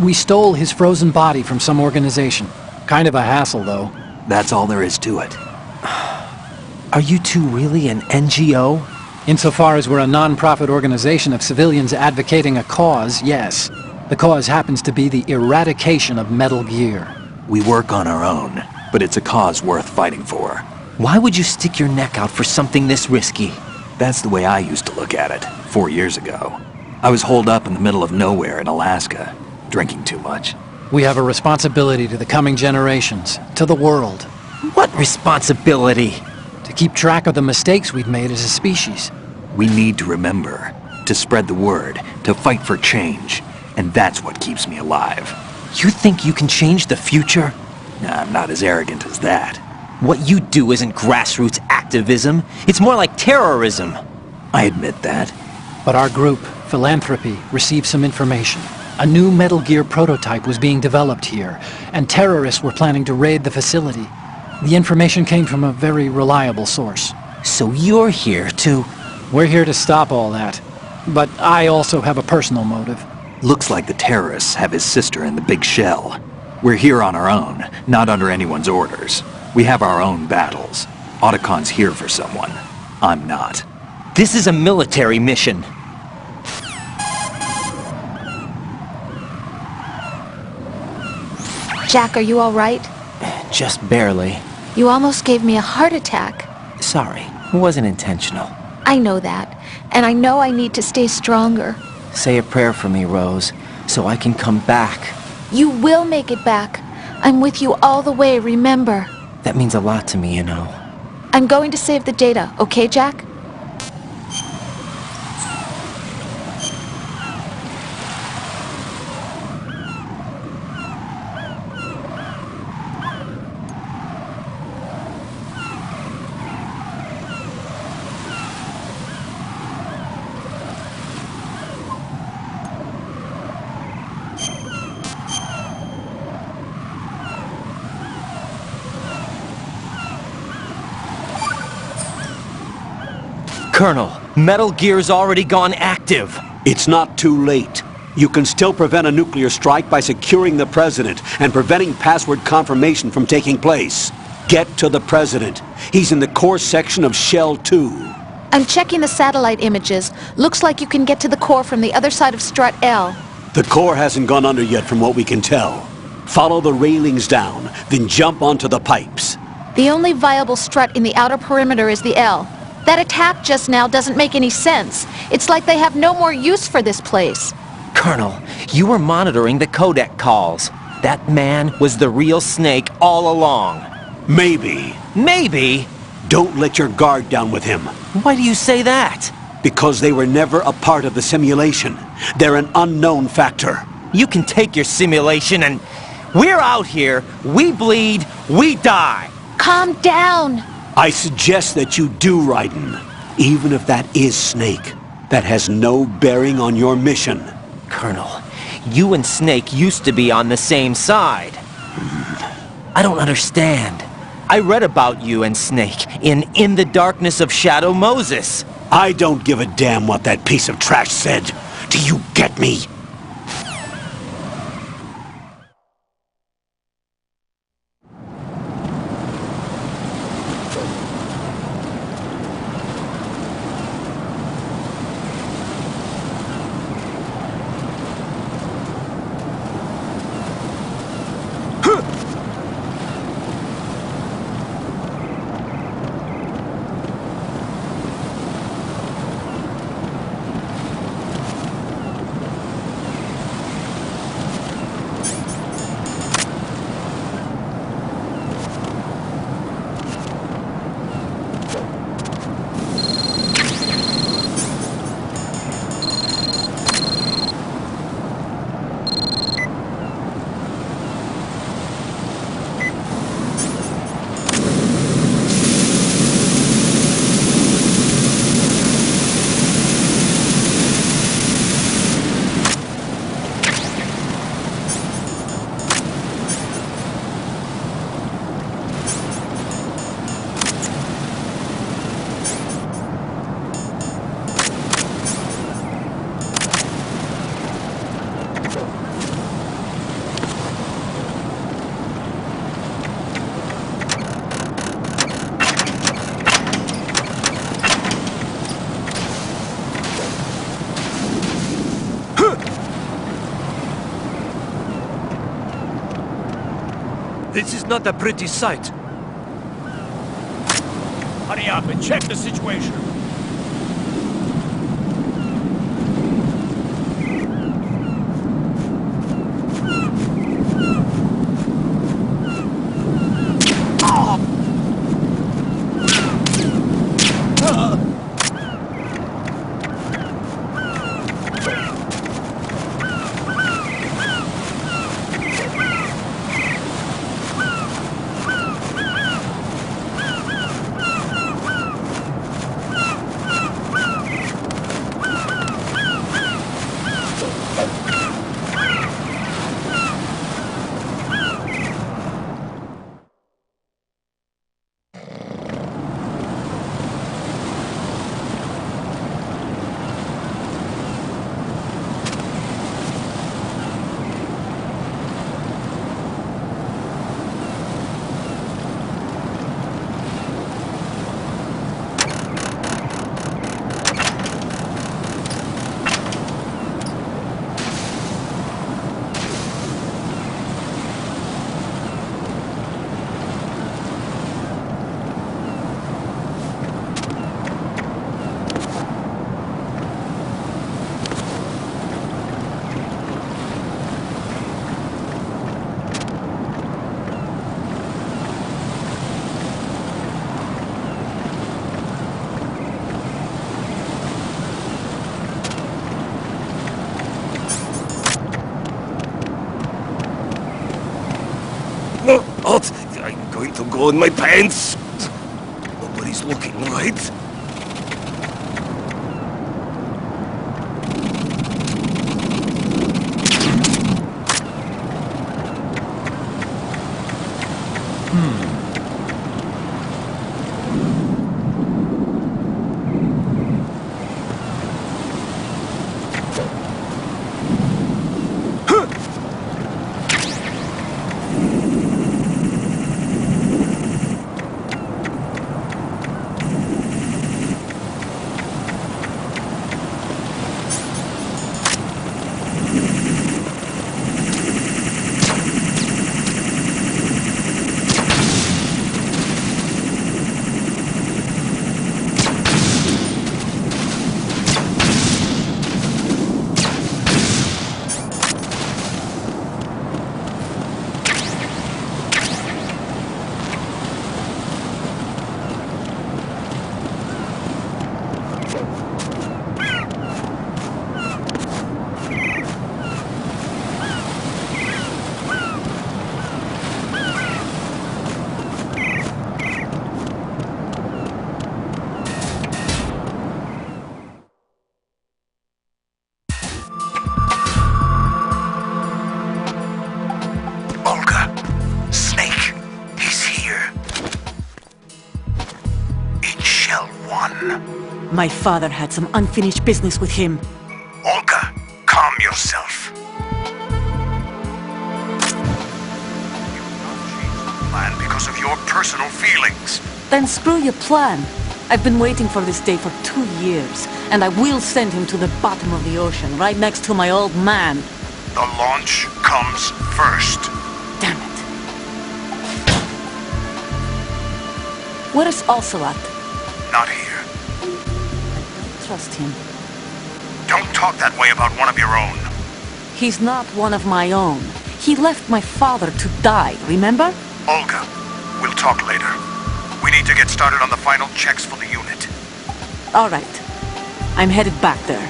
We stole his frozen body from some organization. Kind of a hassle, though. That's all there is to it. Are you two really an NGO? Insofar as we're a non-profit organization of civilians advocating a cause, yes. The cause happens to be the eradication of Metal Gear. We work on our own, but it's a cause worth fighting for. Why would you stick your neck out for something this risky? That's the way I used to look at it, 4 years ago. I was holed up in the middle of nowhere in Alaska, drinking too much. We have a responsibility to the coming generations, to the world. What responsibility? To keep track of the mistakes we've made as a species. We need to remember, to spread the word, to fight for change, and that's what keeps me alive. You think you can change the future? Nah, I'm not as arrogant as that. What you do isn't grassroots activism. It's more like terrorism. I admit that. But our group, Philanthropy, received some information. A new Metal Gear prototype was being developed here, and terrorists were planning to raid the facility. The information came from a very reliable source. So you're here to... We're here to stop all that. But I also have a personal motive. Looks like the terrorists have his sister in the big shell. We're here on our own, not under anyone's orders. We have our own battles. Otacon's here for someone. I'm not. This is a military mission. Jack, are you all right? Just barely. You almost gave me a heart attack. Sorry, it wasn't intentional. I know that, and I know I need to stay stronger. Say a prayer for me, Rose, so I can come back. You will make it back. I'm with you all the way, remember? That means a lot to me, you know. I'm going to save the data, okay, Jack? Colonel, Metal Gear's already gone active. It's not too late. You can still prevent a nuclear strike by securing the President and preventing password confirmation from taking place. Get to the President. He's in the core section of Shell 2. I'm checking the satellite images. Looks like you can get to the core from the other side of Strut L. The core hasn't gone under yet from what we can tell. Follow the railings down, then jump onto the pipes. The only viable strut in the outer perimeter is the L. That attack just now doesn't make any sense. It's like they have no more use for this place. Colonel, you were monitoring the codec calls. That man was the real Snake all along. Maybe. Maybe? Don't let your guard down with him. Why do you say that? Because they were never a part of the simulation. They're an unknown factor. You can take your simulation and... We're out here, we bleed, we die. Calm down. I suggest that you do, Raiden. Even if that is Snake. That has no bearing on your mission. Colonel, you and Snake used to be on the same side. I don't understand. I read about you and Snake in the Darkness of Shadow Moses. I don't give a damn what that piece of trash said. Do you get me? This is not a pretty sight. Hurry up and check the situation. What? I'm going to go in my pants. Nobody's looking, right? My father had some unfinished business with him. Olga, calm yourself. You will not change the plan because of your personal feelings. Then screw your plan. I've been waiting for this day for 2 years, and I will send him to the bottom of the ocean, right next to my old man. The launch comes first. Damn it. Where is Ocelot? Not here. I don't trust him. Don't talk that way about one of your own. He's not one of my own. He left my father to die, remember? Olga, we'll talk later. We need to get started on the final checks for the unit. All right. I'm headed back there.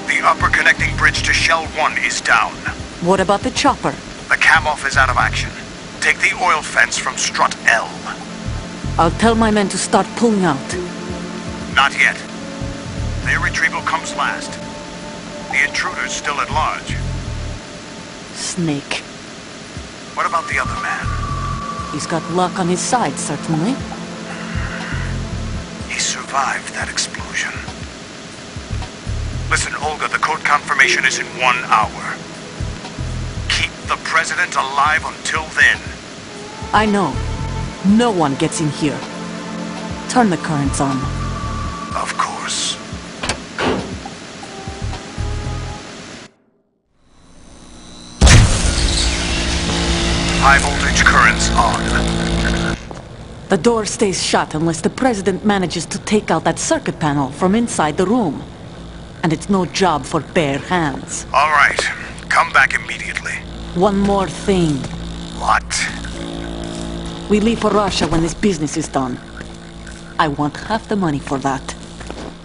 The upper connecting bridge to Shell 1 is down. What about the chopper? The cam-off is out of action. Take the oil fence from strut L. I'll tell my men to start pulling out. Not yet. Their retrieval comes last. The intruder's still at large. Snake. What about the other man? He's got luck on his side, certainly. He survived that explosion. Listen, Olga, the code confirmation is in 1 hour. Keep the president alive until then. I know. No one gets in here. Turn the currents on. Of course. High voltage currents on. The door stays shut unless the president manages to take out that circuit panel from inside the room. And it's no job for bare hands. All right. Come back immediately. One more thing. What? We leave for Russia when this business is done. I want half the money for that.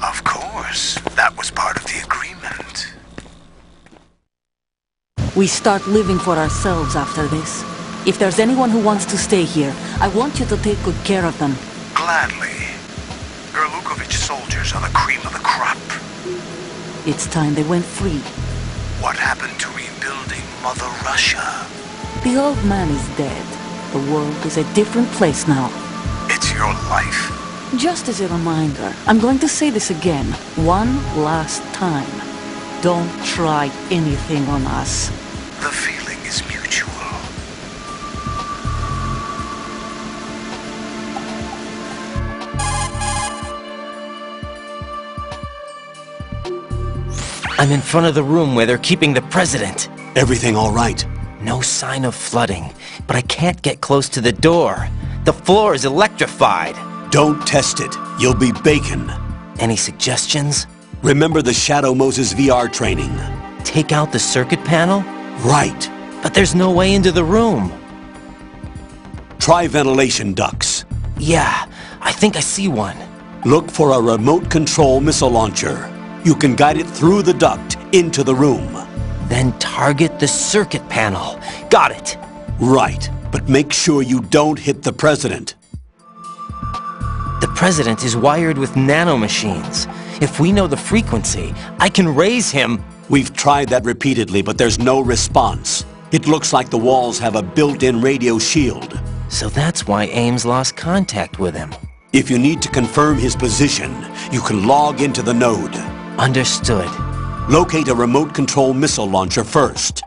Of course. That was part of the agreement. We start living for ourselves after this. If there's anyone who wants to stay here, I want you to take good care of them. Gladly. Gerlukovich soldiers are the cream of the crop. It's time they went free. What happened to rebuilding Mother Russia? The old man is dead. The world is a different place now. It's your life. Just as a reminder, I'm going to say this again, one last time. Don't try anything on us. The feeling is mutual. I'm in front of the room where they're keeping the president. Everything all right? No sign of flooding, but I can't get close to the door. The floor is electrified. Don't test it. You'll be bacon. Any suggestions? Remember the Shadow Moses VR training. Take out the circuit panel? Right. But there's no way into the room. Try ventilation ducts. Yeah, I think I see one. Look for a remote control missile launcher. You can guide it through the duct into the room. Then target the circuit panel. Got it. Right, but make sure you don't hit the president. The president is wired with nanomachines. If we know the frequency, I can raise him. We've tried that repeatedly, but there's no response. It looks like the walls have a built-in radio shield. So that's why Ames lost contact with him. If you need to confirm his position, you can log into the node. Understood. Locate a remote control missile launcher first.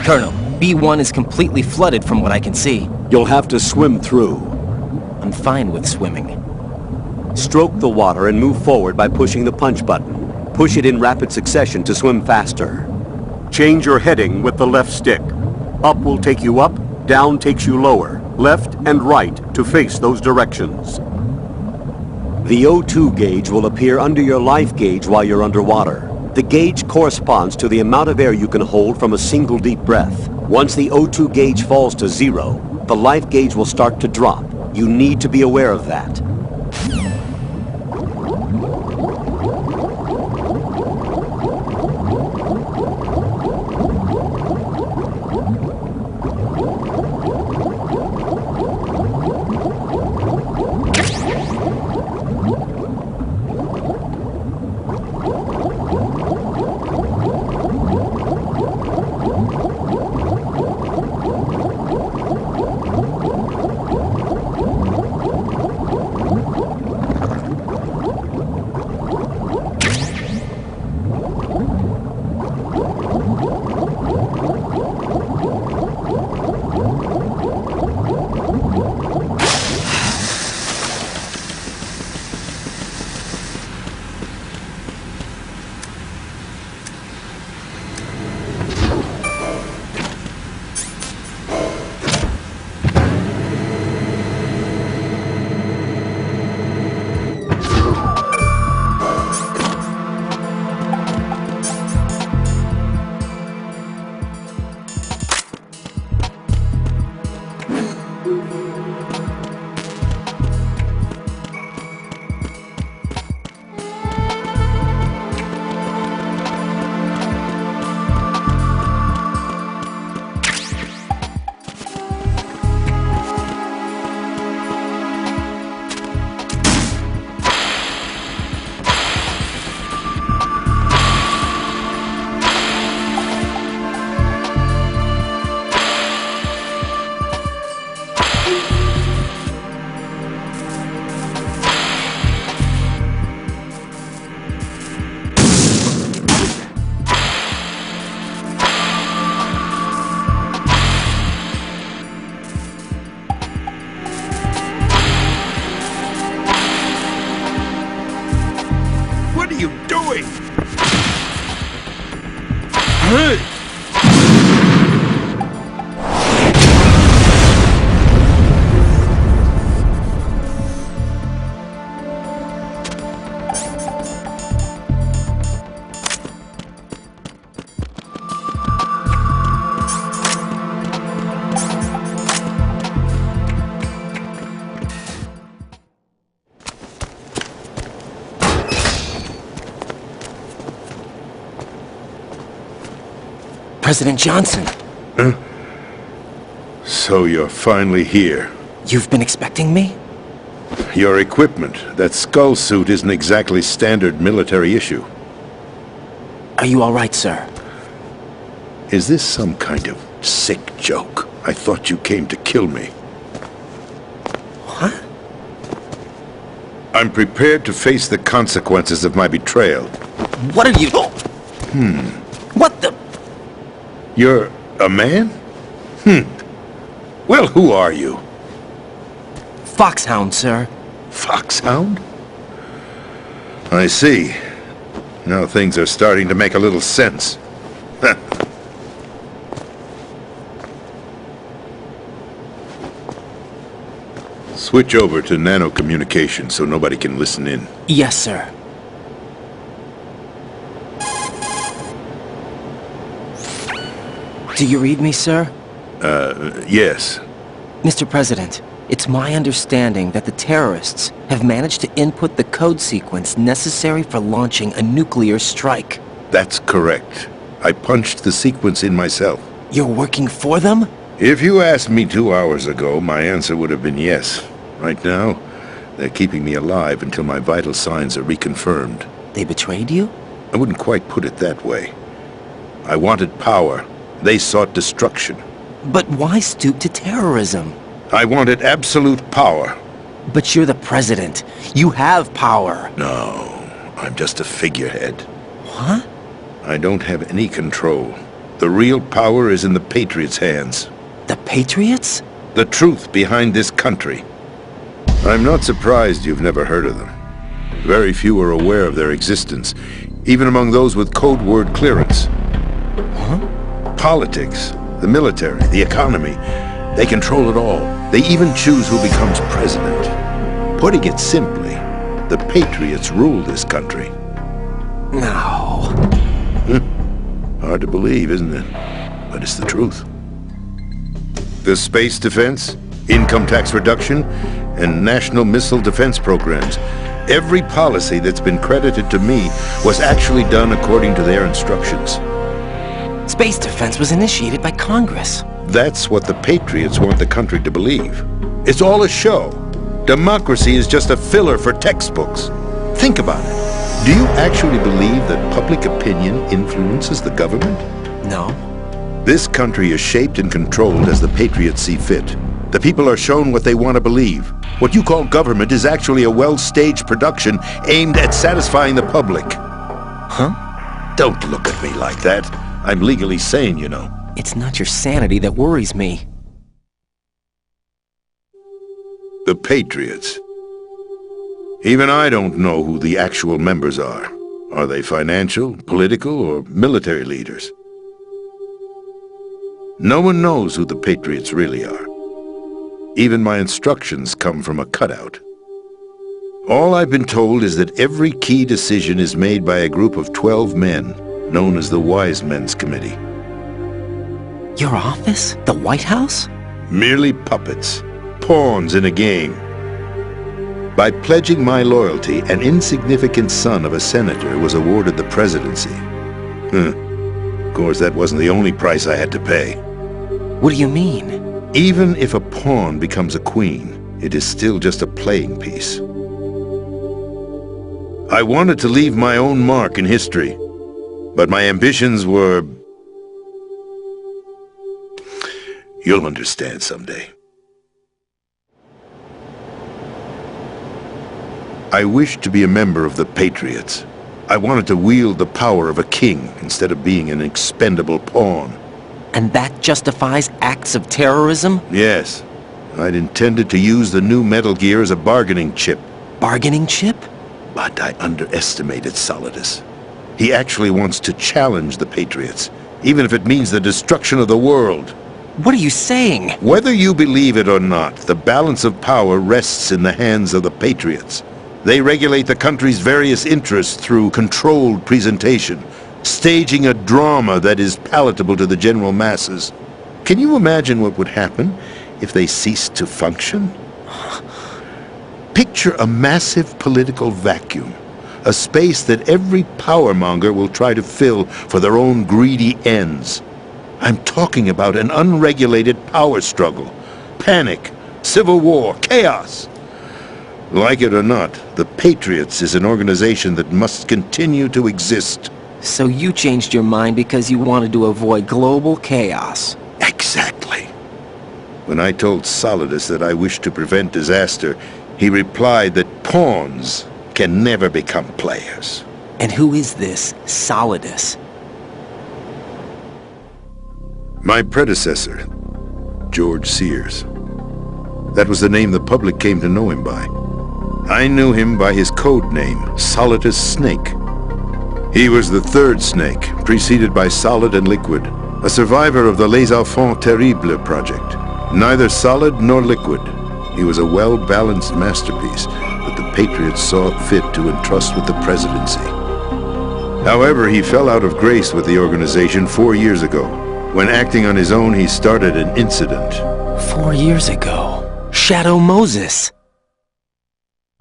Colonel, B1 is completely flooded from what I can see. You'll have to swim through. I'm fine with swimming. Stroke the water and move forward by pushing the punch button. Push it in rapid succession to swim faster. Change your heading with the left stick. Up will take you up, down takes you lower, left and right to face those directions. The O2 gauge will appear under your life gauge while you're underwater. The gauge corresponds to the amount of air you can hold from a single deep breath. Once the O2 gauge falls to 0, the life gauge will start to drop. You need to be aware of that. President Johnson. Huh? So you're finally here. You've been expecting me? Your equipment, that skull suit isn't exactly standard military issue. Are you all right, sir? Is this some kind of sick joke? I thought you came to kill me. What? I'm prepared to face the consequences of my betrayal. What are you... What the... You're a man? Well, who are you? Foxhound, sir. Foxhound? I see. Now things are starting to make a little sense. Switch over to nano-communication so nobody can listen in. Yes, sir. Do you read me, sir? Yes. Mr. President, it's my understanding that the terrorists have managed to input the code sequence necessary for launching a nuclear strike. That's correct. I punched the sequence in myself. You're working for them? If you asked me 2 hours ago, my answer would have been yes. Right now, they're keeping me alive until my vital signs are reconfirmed. They betrayed you? I wouldn't quite put it that way. I wanted power. They sought destruction. But why stoop to terrorism? I wanted absolute power. But you're the president. You have power. No, I'm just a figurehead. What? I don't have any control. The real power is in the Patriots' hands. The Patriots? The truth behind this country. I'm not surprised you've never heard of them. Very few are aware of their existence, even among those with code word clearance. Huh? Politics, the military, the economy, they control it all. They even choose who becomes president. Putting it simply, the Patriots rule this country. No. Hard to believe, isn't it? But it's the truth. The space defense, income tax reduction, and national missile defense programs. Every policy that's been credited to me was actually done according to their instructions. Space defense was initiated by Congress. That's what the Patriots want the country to believe. It's all a show. Democracy is just a filler for textbooks. Think about it. Do you actually believe that public opinion influences the government? No. This country is shaped and controlled as the Patriots see fit. The people are shown what they want to believe. What you call government is actually a well-staged production aimed at satisfying the public. Huh? Don't look at me like that. I'm legally sane, you know. It's not your sanity that worries me. The Patriots. Even I don't know who the actual members are. Are they financial, political, or military leaders? No one knows who the Patriots really are. Even my instructions come from a cutout. All I've been told is that every key decision is made by a group of 12 men, known as the Wise Men's Committee. Your office? The White House? Merely puppets, pawns in a game. By pledging my loyalty, an insignificant son of a senator was awarded the presidency. Of course, that wasn't the only price I had to pay. What do you mean? Even if a pawn becomes a queen, it is still just a playing piece. I wanted to leave my own mark in history, but my ambitions were... You'll understand someday. I wished to be a member of the Patriots. I wanted to wield the power of a king instead of being an expendable pawn. And that justifies acts of terrorism? Yes. I'd intended to use the new Metal Gear as a bargaining chip. Bargaining chip? But I underestimated Solidus. He actually wants to challenge the Patriots, even if it means the destruction of the world. What are you saying? Whether you believe it or not, the balance of power rests in the hands of the Patriots. They regulate the country's various interests through controlled presentation, staging a drama that is palatable to the general masses. Can you imagine what would happen if they ceased to function? Picture a massive political vacuum, a space that every powermonger will try to fill for their own greedy ends. I'm talking about an unregulated power struggle, panic, civil war, chaos. Like it or not, the Patriots is an organization that must continue to exist. So you changed your mind because you wanted to avoid global chaos. Exactly. When I told Solidus that I wished to prevent disaster, he replied that pawns can never become players. And who is this Solidus? My predecessor, George Sears. That was the name the public came to know him by. I knew him by his code name, Solidus Snake. He was the third snake, preceded by Solid and Liquid, a survivor of the Les Enfants Terribles project. Neither solid nor liquid. He was a well-balanced masterpiece that the Patriots saw fit to entrust with the presidency. However, he fell out of grace with the organization 4 years ago. When acting on his own, he started an incident. 4 years ago? Shadow Moses!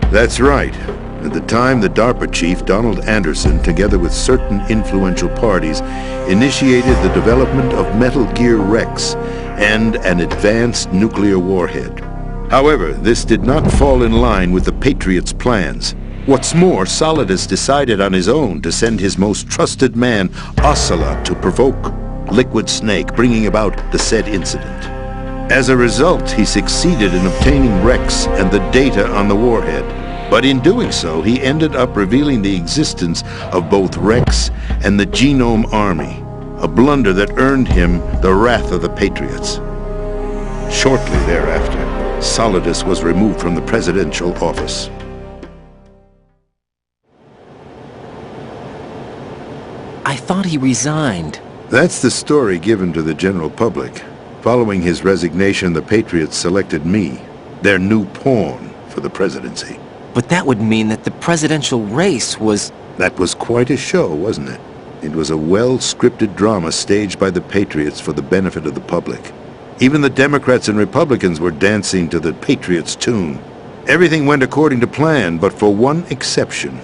That's right. At the time, the DARPA chief, Donald Anderson, together with certain influential parties, initiated the development of Metal Gear Rex and an advanced nuclear warhead. However, this did not fall in line with the Patriots' plans. What's more, Solidus decided on his own to send his most trusted man, Ocelot, to provoke Liquid Snake, bringing about the said incident. As a result, he succeeded in obtaining Rex and the data on the warhead. But in doing so, he ended up revealing the existence of both Rex and the Genome Army, a blunder that earned him the wrath of the Patriots. Shortly thereafter, Solidus was removed from the presidential office. I thought he resigned. That's the story given to the general public. Following his resignation, the Patriots selected me, their new pawn, for the presidency. But that would mean that the presidential race was... That was quite a show, wasn't it? It was a well-scripted drama staged by the Patriots for the benefit of the public. Even the Democrats and Republicans were dancing to the Patriots' tune. Everything went according to plan, but for one exception.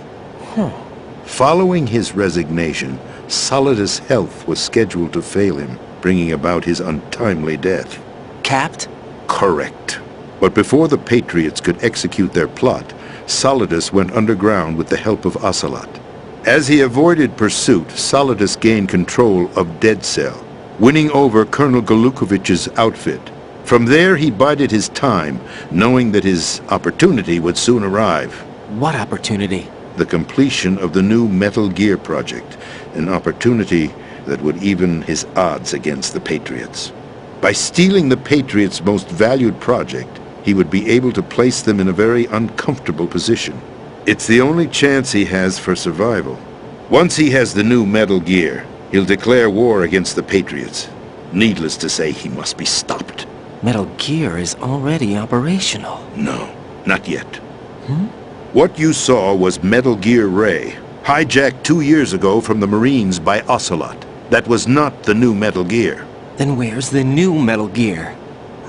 Following his resignation, Solidus' health was scheduled to fail him, bringing about his untimely death. Capped? Correct. But before the Patriots could execute their plot, Solidus went underground with the help of Ocelot. As he avoided pursuit, Solidus gained control of Dead Cell, winning over Colonel Golukovich's outfit. From there, he bided his time, knowing that his opportunity would soon arrive. What opportunity? The completion of the new Metal Gear project, an opportunity that would even his odds against the Patriots. By stealing the Patriots' most valued project, he would be able to place them in a very uncomfortable position. It's the only chance he has for survival. Once he has the new Metal Gear, he'll declare war against the Patriots. Needless to say, he must be stopped. Metal Gear is already operational. No, not yet. What you saw was Metal Gear Ray, hijacked 2 years ago from the Marines by Ocelot. That was not the new Metal Gear. Then where's the new Metal Gear?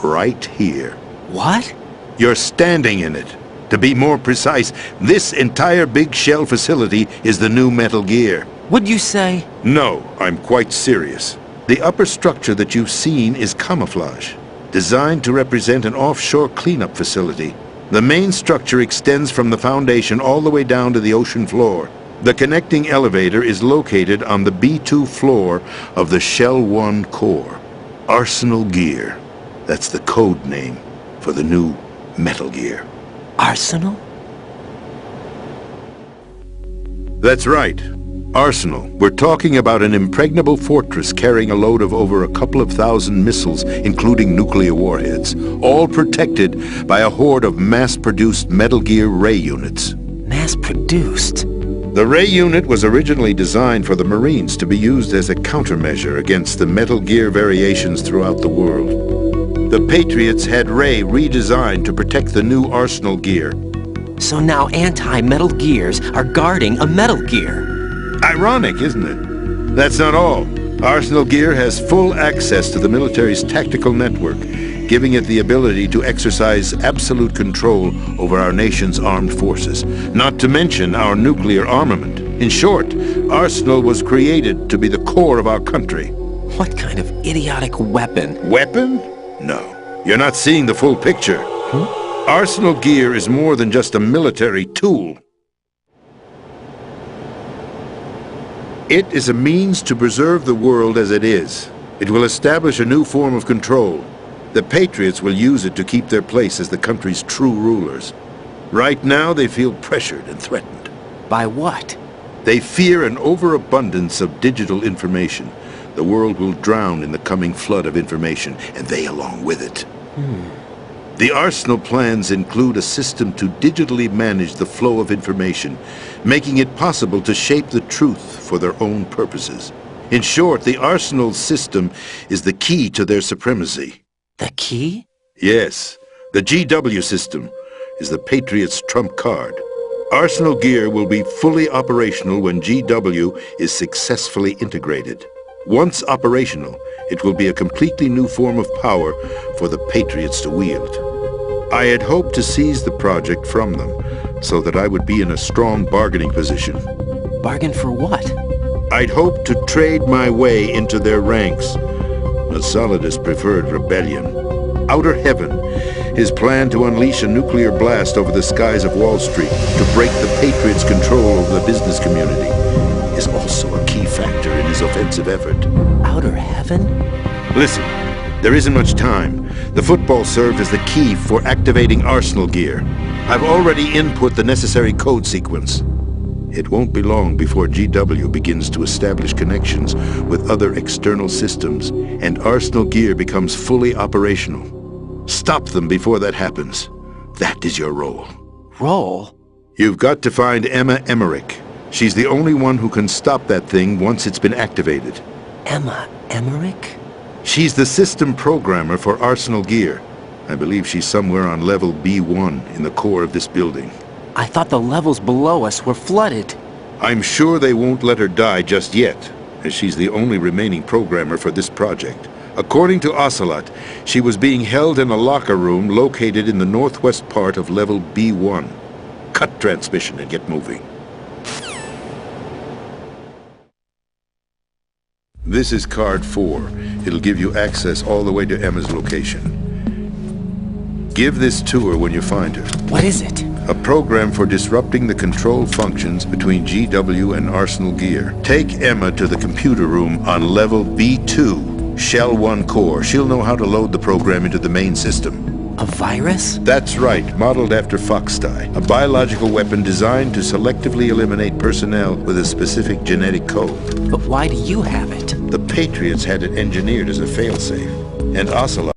Right here. What? You're standing in it. To be more precise, this entire big shell facility is the new Metal Gear. Would you say? No, I'm quite serious. The upper structure that you've seen is camouflage, designed to represent an offshore cleanup facility. The main structure extends from the foundation all the way down to the ocean floor. The connecting elevator is located on the B2 floor of the Shell 1 core. Arsenal Gear. That's the code name for the new Metal Gear. Arsenal? That's right. Arsenal. We're talking about an impregnable fortress carrying a load of over a couple of thousand missiles, including nuclear warheads, all protected by a horde of mass-produced Metal Gear Ray units. Mass-produced? The Ray unit was originally designed for the Marines to be used as a countermeasure against the Metal Gear variations throughout the world. The Patriots had Ray redesigned to protect the new Arsenal Gear. So now anti-Metal Gears are guarding a Metal Gear. Ironic, isn't it? That's not all. Arsenal Gear has full access to the military's tactical network, giving it the ability to exercise absolute control over our nation's armed forces, not to mention our nuclear armament. In short, Arsenal was created to be the core of our country. What kind of idiotic weapon? Weapon? No. You're not seeing the full picture. Arsenal Gear is more than just a military tool. It is a means to preserve the world as it is. It will establish a new form of control. The Patriots will use it to keep their place as the country's true rulers. Right now, they feel pressured and threatened. By what? They fear an overabundance of digital information. The world will drown in the coming flood of information, and they along with it. The Arsenal plans include a system to digitally manage the flow of information, making it possible to shape the truth for their own purposes. In short, the Arsenal system is the key to their supremacy. The key? Yes. The GW system is the Patriots' trump card. Arsenal Gear will be fully operational when GW is successfully integrated. Once operational, it will be a completely new form of power for the Patriots to wield. I had hoped to seize the project from them, so that I would be in a strong bargaining position. Bargain for what? I'd hoped to trade my way into their ranks. But Solidus preferred rebellion. Outer Heaven, his plan to unleash a nuclear blast over the skies of Wall Street to break the Patriots' control over the business community, is also a key factor in his offensive effort. Outer Heaven? Listen, there isn't much time. The football served as the key for activating Arsenal Gear. I've already input the necessary code sequence. It won't be long before GW begins to establish connections with other external systems, and Arsenal Gear becomes fully operational. Stop them before that happens. That is your role. Role? You've got to find Emma Emmerich. She's the only one who can stop that thing once it's been activated. Emma Emmerich? She's the system programmer for Arsenal Gear. I believe she's somewhere on level B1 in the core of this building. I thought the levels below us were flooded. I'm sure they won't let her die just yet, as she's the only remaining programmer for this project. According to Ocelot, she was being held in a locker room located in the northwest part of level B1. Cut transmission and get moving. This is card 4. It'll give you access all the way to Emma's location. Give this to her when you find her. What is it? A program for disrupting the control functions between GW and Arsenal Gear. Take Emma to the computer room on level B2, Shell 1 core. She'll know how to load the program into the main system. A virus? That's right, modeled after Foxdie. A biological weapon designed to selectively eliminate personnel with a specific genetic code. But why do you have it? The Patriots had it engineered as a failsafe, and Ocelot